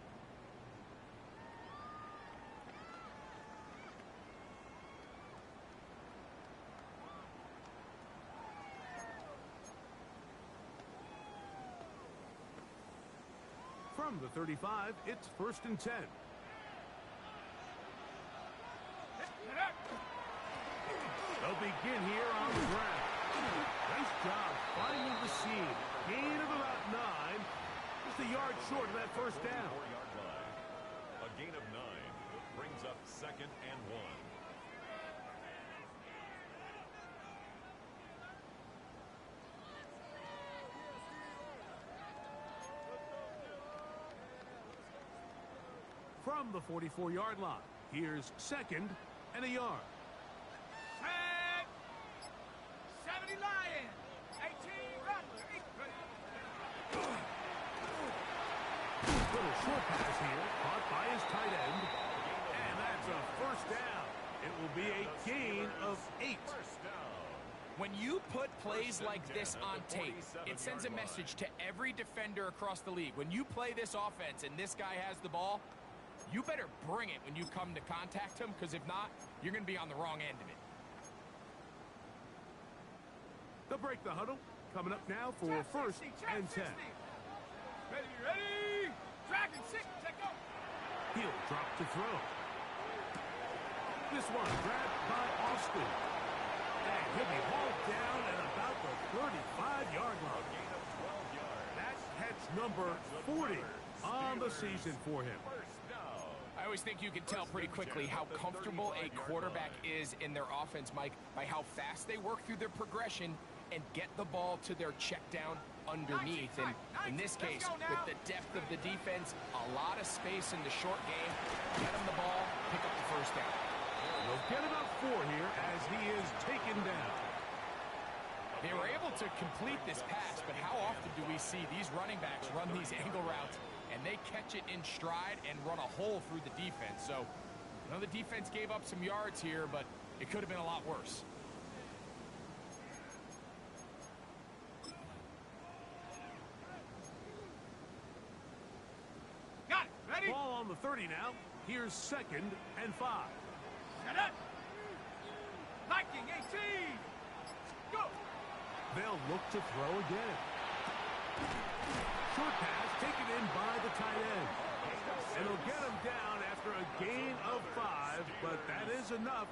Speaker 1: From the 35, it's 1st and 10. They'll begin here on the ground. Nice job finding the seam. Gain of about 9. Just a yard short of that first down.
Speaker 4: 4-yard line. A gain of 9 brings up 2nd and 1.
Speaker 1: From the 44-yard line, here's 2nd and a yard.
Speaker 2: Set. 70 Lions. 18 Rattler.
Speaker 1: Little short pass here, caught by his tight end. And that's a first down. It will be a gain of 8.
Speaker 4: First down.
Speaker 3: When you put plays like this on tape, it sends a message to every defender across the league. When you play this offense and this guy has the ball, you better bring it when you come to contact him, because if not, you're going to be on the wrong end of it.
Speaker 1: They'll break the huddle. Coming up now for 1st and 10.
Speaker 2: Ready, ready. Dragon 6. Check go.
Speaker 1: He'll drop to throw. This one grabbed by Austin. And he'll be hauled down at about the 35-yard line.
Speaker 4: Gain of 12 yards.
Speaker 1: That's catch number 40 on the season for him.
Speaker 4: First down.
Speaker 3: I always think you can tell pretty quickly how comfortable a quarterback is in their offense, Mike, by how fast they work through their progression and get the ball to their check down underneath. And in this case, with the depth of the defense, a lot of space in the short game, get him the ball, pick up the first down.
Speaker 1: We'll get about 4 here as he is taken down.
Speaker 3: They were able to complete this pass, but how often do we see these running backs run these angle routes and they catch it in stride and run a hole through the defense? So, I know the defense gave up some yards here, but it could have been a lot worse.
Speaker 2: Got it. Ready.
Speaker 1: Ball on the 30 now. Here's 2nd and 5.
Speaker 2: Set up. Viking 18. Go.
Speaker 1: They'll look to throw again. Short pass taken in by the tight end. And he'll get him down after a gain of 5, but that is enough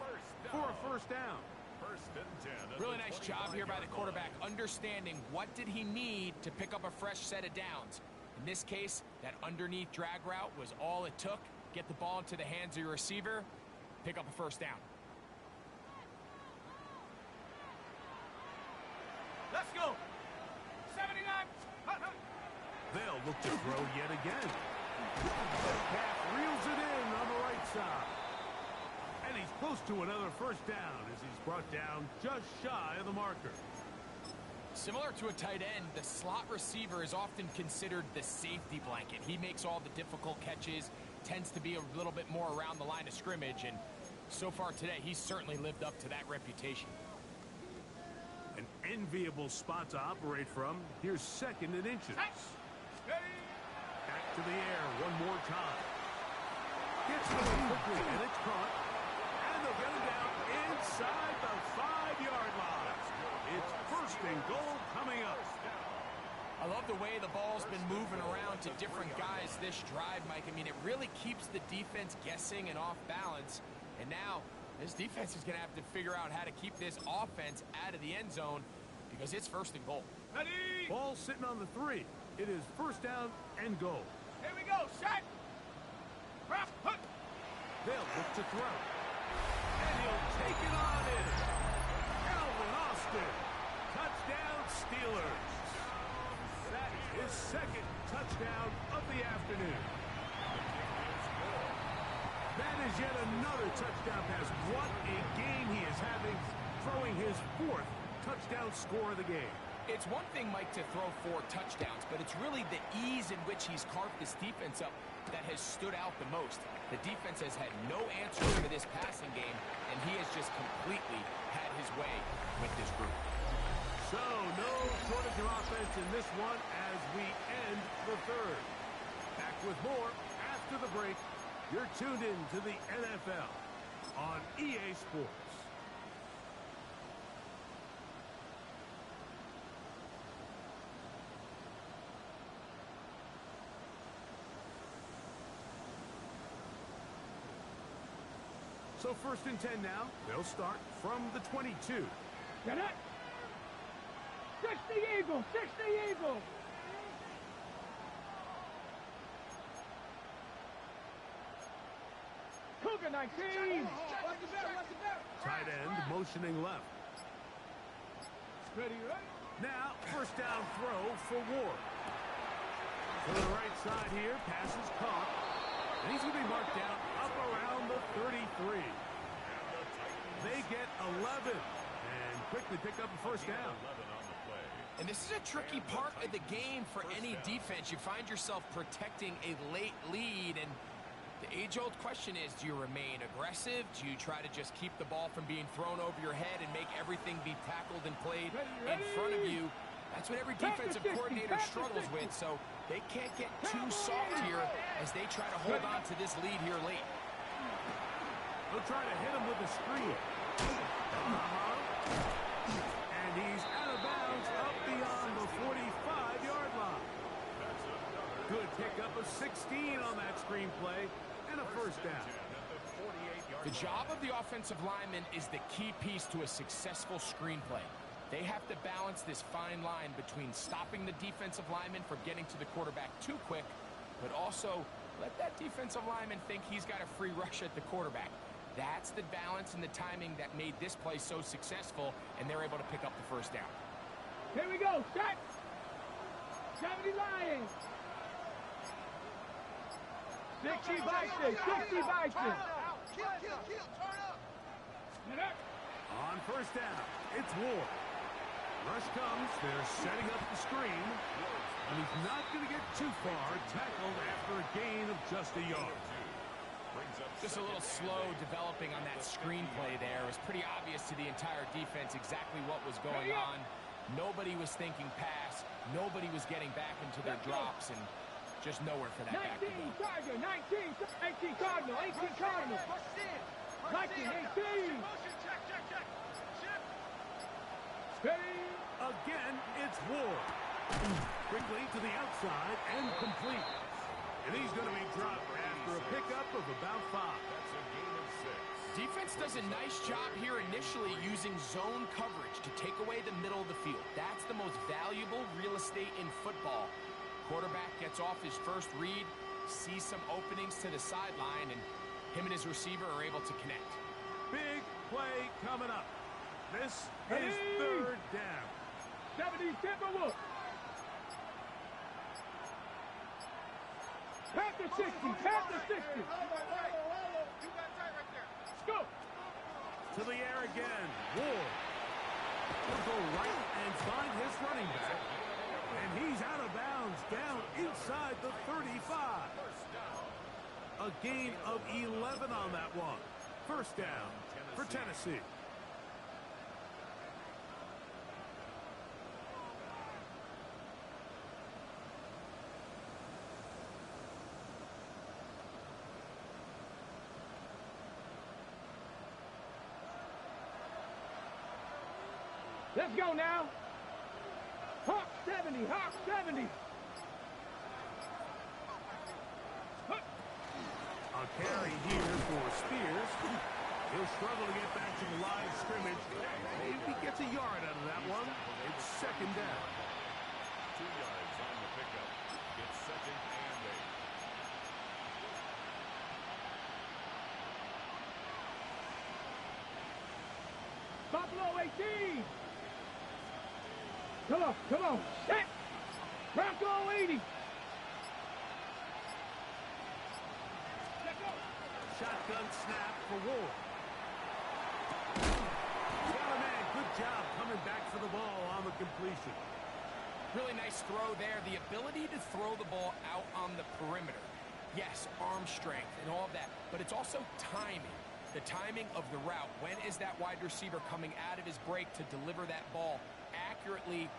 Speaker 1: for a first down.
Speaker 4: First and 10.
Speaker 3: Really nice job here by the quarterback, understanding what did he need to pick up a fresh set of downs. In this case, that underneath drag route was all it took. Get the ball into the hands of your receiver, pick up a first down.
Speaker 2: Let's go. 79.
Speaker 1: They'll look to throw yet again. The pass reels it in on the right side. And he's close to another first down as he's brought down just shy of the marker.
Speaker 3: Similar to a tight end, the slot receiver is often considered the safety blanket. He makes all the difficult catches, tends to be a little bit more around the line of scrimmage, and so far today, he's certainly lived up to that reputation.
Speaker 1: An enviable spot to operate from. Here's 2nd and inches. Back to the air one more time. Gets it away quickly, and it's caught. And they'll get him down inside the 5-yard line. It's 1st and goal coming up.
Speaker 3: I love the way the ball's been moving around to different guys this drive, Mike. I mean, it really keeps the defense guessing and off balance. And now, this defense is going to have to figure out how to keep this offense out of the end zone because it's 1st and goal.
Speaker 2: Ready.
Speaker 1: Ball sitting on the 3. It is 1st down and goal.
Speaker 2: Here we go. Set. Prop. Hook.
Speaker 1: They'll look to throw. And he'll take it on in. Alvin Austin. Touchdown Steelers. That is his 2nd touchdown of the afternoon. That is yet another touchdown pass. What a game he is having, throwing his 4th touchdown score of the game.
Speaker 3: It's one thing, Mike, to throw 4 touchdowns, but it's really the ease in which he's carved this defense up that has stood out the most. The defense has had no answer for this passing game, and he has just completely had his way with this group.
Speaker 1: So, no shortage of offense in this one as we end the 3rd. Back to with more after the break. You're tuned in to the NFL on EA Sports. So 1st and 10 now. They'll start from the 22.
Speaker 2: Get it? 60 Eagles! 60 Eagles! Cougar 19!
Speaker 1: Tight end motioning left.
Speaker 2: Ready, right?
Speaker 1: Now, 1st down throw for Ward. To the right side here, pass is caught. And he's going to be marked down up around the 33. They get 11 and quickly pick up a 1st down.
Speaker 3: And this is a tricky part of the game for any defense. You find yourself protecting a late lead, and the age-old question is, do you remain aggressive? Do you try to just keep the ball from being thrown over your head and make everything be tackled and played in front of you? That's what every defensive coordinator struggles with, so they can't get too soft here as they try to hold on to this lead here late.
Speaker 1: They'll try to hit him with a screen. And he's out of bounds up beyond the 45-yard line. Good pickup of 16 on that screen play and a 1st down.
Speaker 3: The job of the offensive lineman is the key piece to a successful screenplay. They have to balance this fine line between stopping the defensive lineman from getting to the quarterback too quick, but also let that defensive lineman think he's got a free rush at the quarterback. That's the balance and the timing that made this play so successful, and they're able to pick up the 1st down.
Speaker 2: Here we go, set! 70 Lions! 60 Vikings! 60 Vikings!
Speaker 5: Kill, turn up!
Speaker 1: On 1st down, it's Ward. Rush comes, they're setting up the screen, and he's not going to get too far, tackled after a gain of just a yard.
Speaker 3: Just a little slow developing on that screenplay there. It was pretty obvious to the entire defense exactly what was going on. Nobody was thinking pass. Nobody was getting back into their drops, and just nowhere for that back to go.
Speaker 2: 19 Tiger, 19 Cardinal, 18 Cardinal. 19, 18. Steady.
Speaker 1: Again, it's Ward. Quickly to the outside and complete. And he's going to be dropped after a pickup of about 5.
Speaker 3: Defense does a nice job here initially using zone coverage to take away the middle of the field. That's the most valuable real estate in football. Quarterback gets off his first read, sees some openings to the sideline, and him and his receiver are able to connect.
Speaker 1: Big play coming up. This is 3rd down.
Speaker 2: 70 Timberwolves. Panther 60, Panther 60. Let's go.
Speaker 1: To the air again. Ward. He'll go right and find his running back. And he's out of bounds down inside the 35. A gain of 11 on that one. 1st down for Tennessee.
Speaker 2: Let's go now. Hawk 70, Hawk 70.
Speaker 1: A carry here for Spears. He'll struggle to get back to the line of scrimmage. Maybe gets a yard out of that one. It's 2nd down.
Speaker 4: 2 yards on the pickup. It's 2nd and 8.
Speaker 2: Buffalo 18. Come on. Set. Bronco 80.
Speaker 1: Shotgun snap for Ward. Got a man. Good job coming back for the ball on the completion.
Speaker 3: Really nice throw there. The ability to throw the ball out on the perimeter. Yes, arm strength and all of that, but it's also timing. The timing of the route. When is that wide receiver coming out of his break to deliver that ball accurately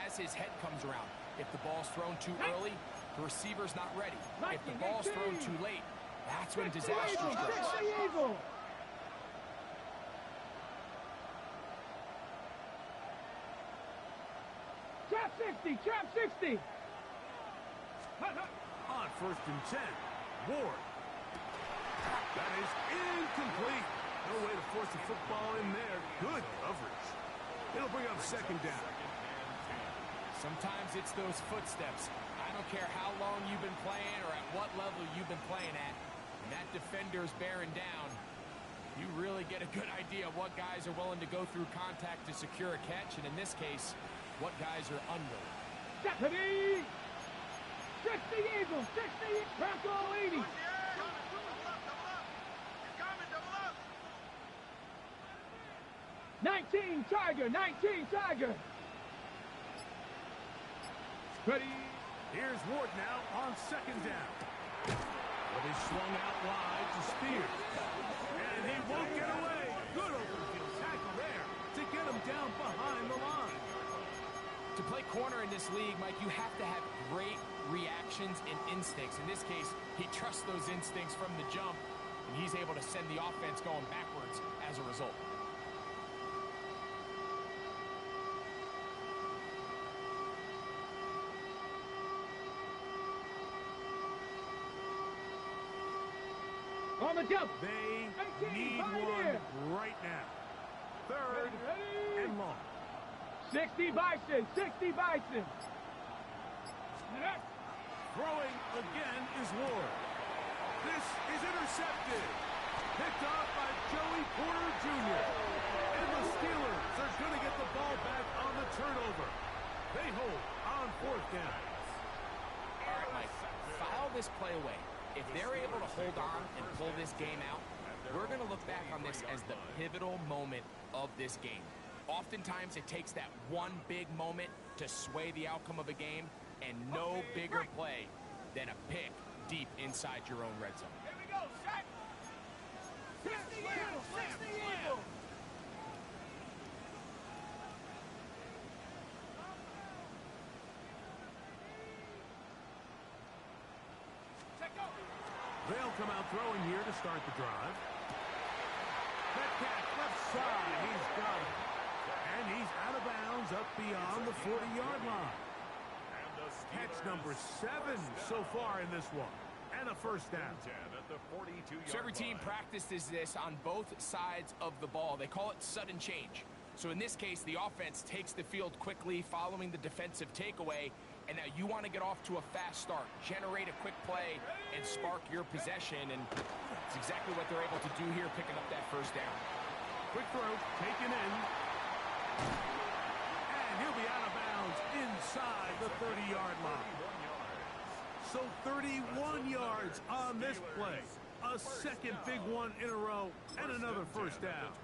Speaker 3: as his head comes around? If the ball's thrown too early, The receiver's not ready. If the ball's thrown too late, that's when disaster strikes.
Speaker 2: Trap 60, trap 60.
Speaker 1: On 1st and 10, Ward. That is incomplete. No way to force the football in there. Good coverage. It'll bring up 2nd down.
Speaker 3: Sometimes it's those footsteps. I don't care how long you've been playing or at what level you've been playing at. When that defender's bearing down, you really get a good idea of what guys are willing to go through contact to secure a catch, and in this case, what guys are unwilling.
Speaker 2: Deputy! 60 Eagles, 60, crack all 80. 19 Tiger, 19 Tiger.
Speaker 1: Ready. Here's Ward now on 2nd down. But he's swung out wide to Spears. And he won't get away. Good open field tackle there to get him down behind the line.
Speaker 3: To play corner in this league, Mike, you have to have great reactions and instincts. In this case, he trusts those instincts from the jump, and he's able to send the offense going backwards as a result.
Speaker 2: On the double.
Speaker 1: They
Speaker 2: 18,
Speaker 1: need one right now. 3rd and long.
Speaker 2: 60 Bison, 60 Bison.
Speaker 1: Throwing again is Ward. This is intercepted. Picked off by Joey Porter Jr. And the Steelers are going to get the ball back on the turnover. They hold on 4th down.
Speaker 3: All right, Mike, file this play away. If they're able to hold on and pull this game out, we're going to look back on this as the pivotal moment of this game. Oftentimes, it takes that one big moment to sway the outcome of a game, and no bigger play than a pick deep inside your own red zone.
Speaker 5: Here we go, set. 60 Eagles, 60 Eagles.
Speaker 1: They'll come out throwing here to start the drive. Metcalf left side. He's got it. And he's out of bounds up beyond the 40-yard line. Catch number 7 so far in this one. And a 1st down.
Speaker 3: So every team practices this on both sides of the ball. They call it sudden change. So in this case, the offense takes the field quickly following the defensive takeaway. And now you want to get off to a fast start, generate a quick play, and spark your possession. And it's exactly what they're able to do here, picking up that 1st down.
Speaker 1: Quick throw, taken in. And he'll be out of bounds inside the 30-yard line. So 31 yards on this play. A 2nd big one in a row, and another 1st down.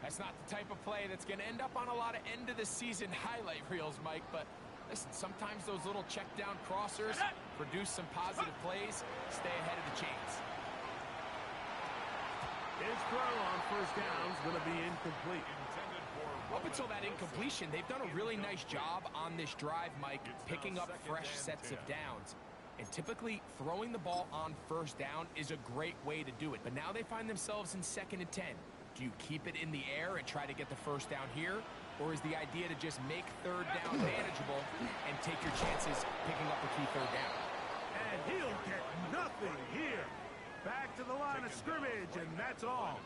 Speaker 3: That's not the type of play that's going to end up on a lot of end-of-the-season highlight reels, Mike, but listen, sometimes those little check-down crossers produce some positive plays. Stay ahead of the chains.
Speaker 1: His throw on 1st down is going to be incomplete.
Speaker 3: Up until that incompletion, they've done a really nice job on this drive, Mike, picking up fresh sets of downs. And typically, throwing the ball on 1st down is a great way to do it. But now they find themselves in 2nd and 10. Do you keep it in the air and try to get the 1st down here? Or is the idea to just make 3rd down manageable and take your chances picking up a key 3rd down?
Speaker 1: And he'll get nothing here. Back to the line of scrimmage, and that's all.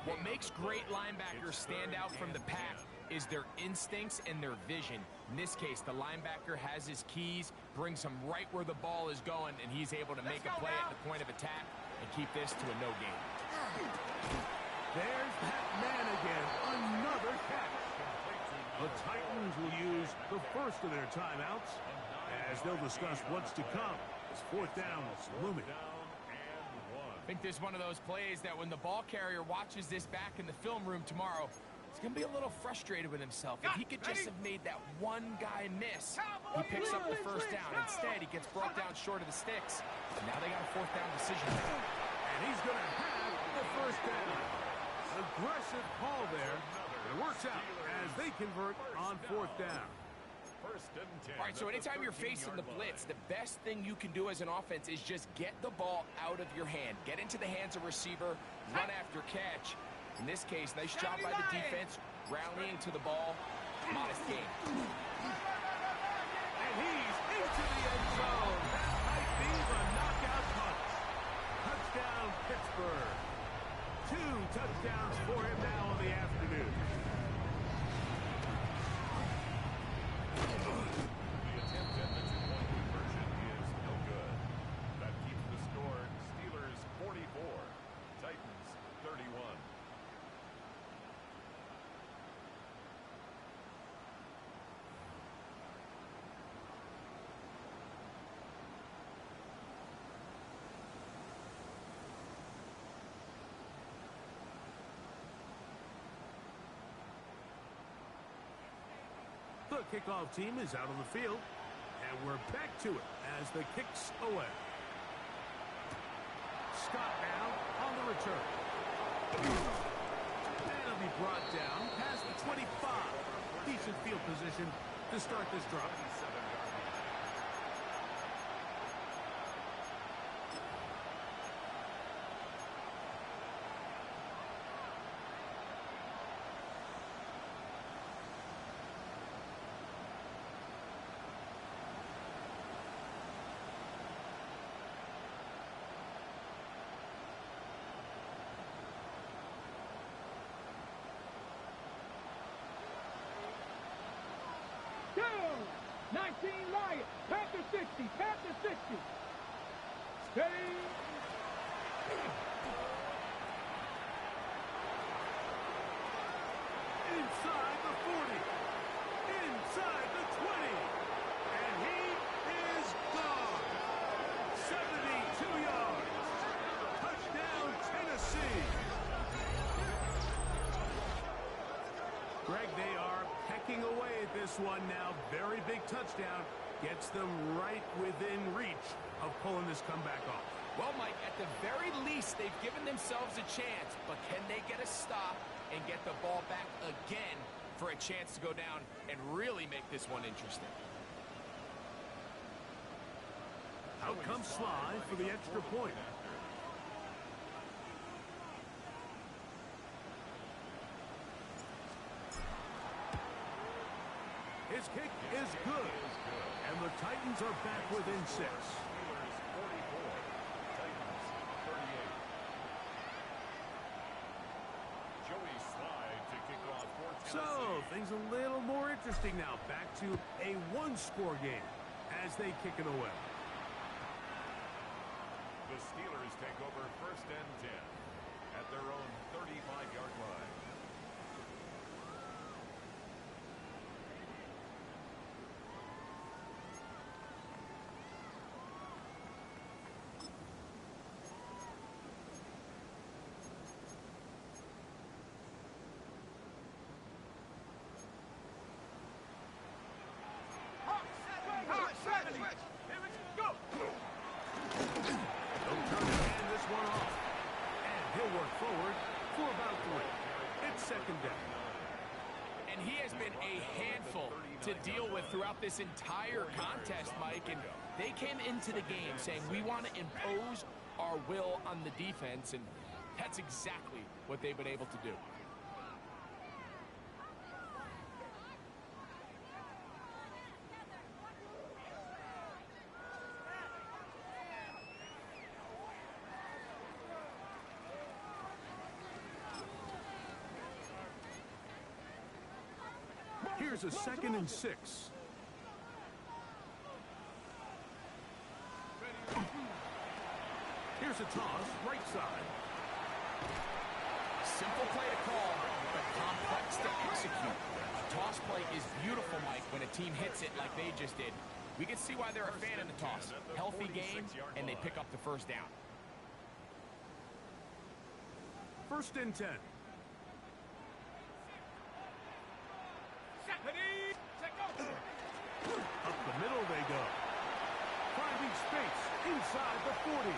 Speaker 3: What makes great linebackers stand out from the pack is their instincts and their vision. In this case, the linebacker has his keys, brings him right where the ball is going, and he's able to make a play at the point of attack and keep this to a no gain.
Speaker 1: There's that man again. Another catch. The Titans will use the first of their timeouts as they'll discuss what's to come as 4th down is looming.
Speaker 3: I think this is one of those plays that when the ball carrier watches this back in the film room tomorrow, he's going to be a little frustrated with himself. If he could just have made that one guy miss, he picks up the 1st down. Instead, he gets brought down short of the sticks. Now they got a 4th down decision.
Speaker 1: And he's going to have the 1st down. Aggressive call there. It works out as they convert on 4th down.
Speaker 4: First and 10.
Speaker 3: All right, so anytime you're facing the blitz, the best thing you can do as an offense is just get the ball out of your hand. Get into the hands of receiver, run after catch. In this case, nice job by the defense, rallying to the ball. Modest game.
Speaker 1: And he's into the end zone. That might be the knockout punch. Touchdown, Pittsburgh. 2 touchdowns for him now in the afternoon.
Speaker 4: The attempt at the two-point conversion is no good. That keeps the score Steelers 44, Titans 31.
Speaker 1: The kickoff team is out on the field, and we're back to it as the kick's away. Scott now on the return. And it'll be brought down past the 25. Decent field position to start this drive.
Speaker 2: Down. 19 Lions. Panther 60. Panther 60. Steady.
Speaker 1: Inside the 40. Inside the 20. And he is gone. 72 yards. Touchdown, Tennessee. Greg, they are pecking away at this one now. Very big touchdown. Gets them right within reach of pulling this comeback off.
Speaker 3: Well, Mike, at the very least, they've given themselves a chance, but can they get a stop and get the ball back again for a chance to go down and really make this one interesting?
Speaker 1: Out comes Sly for the extra point. His kick is good, and the Titans are back within 6.
Speaker 4: Steelers 44, Titans 38. Joey Slide to kick off for Tennessee.
Speaker 1: So, things a little more interesting now. Back to a one-score game as they kick it away.
Speaker 4: The Steelers take over first and 10 at their own 35-yard line.
Speaker 1: Don't turn and hand this one off. And he'll work forward for about 3. It's second down.
Speaker 3: And he has been a handful to deal with throughout this entire contest, Mike. And they came into the game saying, we want to impose our will on the defense, and that's exactly what they've been able to do.
Speaker 1: Here's a 2nd and 6. Here's a toss, right side.
Speaker 3: Simple play to call, but complex to execute. A toss play is beautiful, Mike, when a team hits it like they just did. We can see why they're a fan of the toss. Healthy game, and they pick up the first down.
Speaker 1: 1st and 10. Up the middle they go. Finding space inside the 40.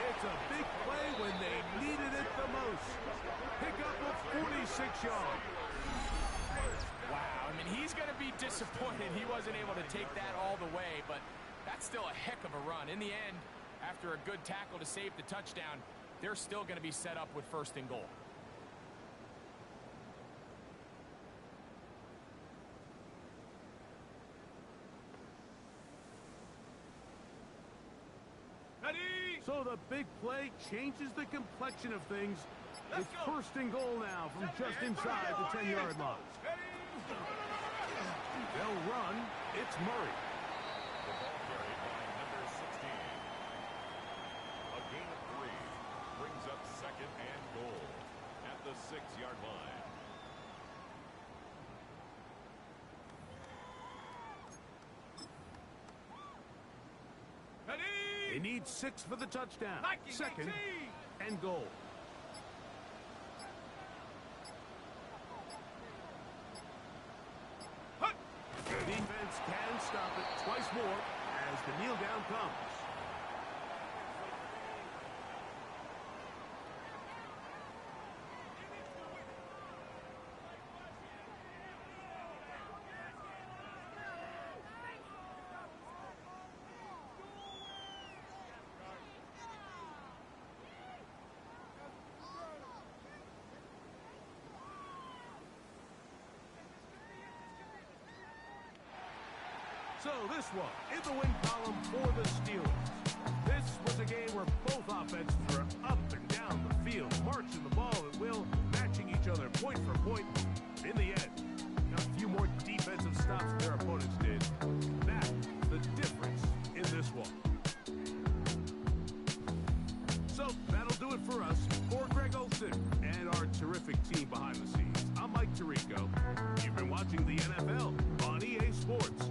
Speaker 1: It's a big play when they needed it the most. Pick up of 46 yards.
Speaker 3: Wow, I mean, he's going to be disappointed he wasn't able to take that all the way, but that's still a heck of a run. In the end, after a good tackle to save the touchdown, they're still going to be set up with 1st and goal.
Speaker 1: So the big play changes the complexion of things. It's 1st and goal now from just inside the 10-yard line. They'll run. It's Murray.
Speaker 4: The ball carried by number 16. A gain of 3 brings up 2nd and goal at the 6-yard line.
Speaker 1: They need 6 for the touchdown. 2nd and goal. The defense can stop it twice more as the kneel down comes. So this one in the win column for the Steelers. This was a game where both offenses were up and down the field, marching the ball at will, matching each other point for point. In the end, a few more defensive stops than their opponents did. That's the difference in this one. So that'll do it for us. For Greg Olson and our terrific team behind the scenes, I'm Mike Tirico. You've been watching the NFL on EA Sports.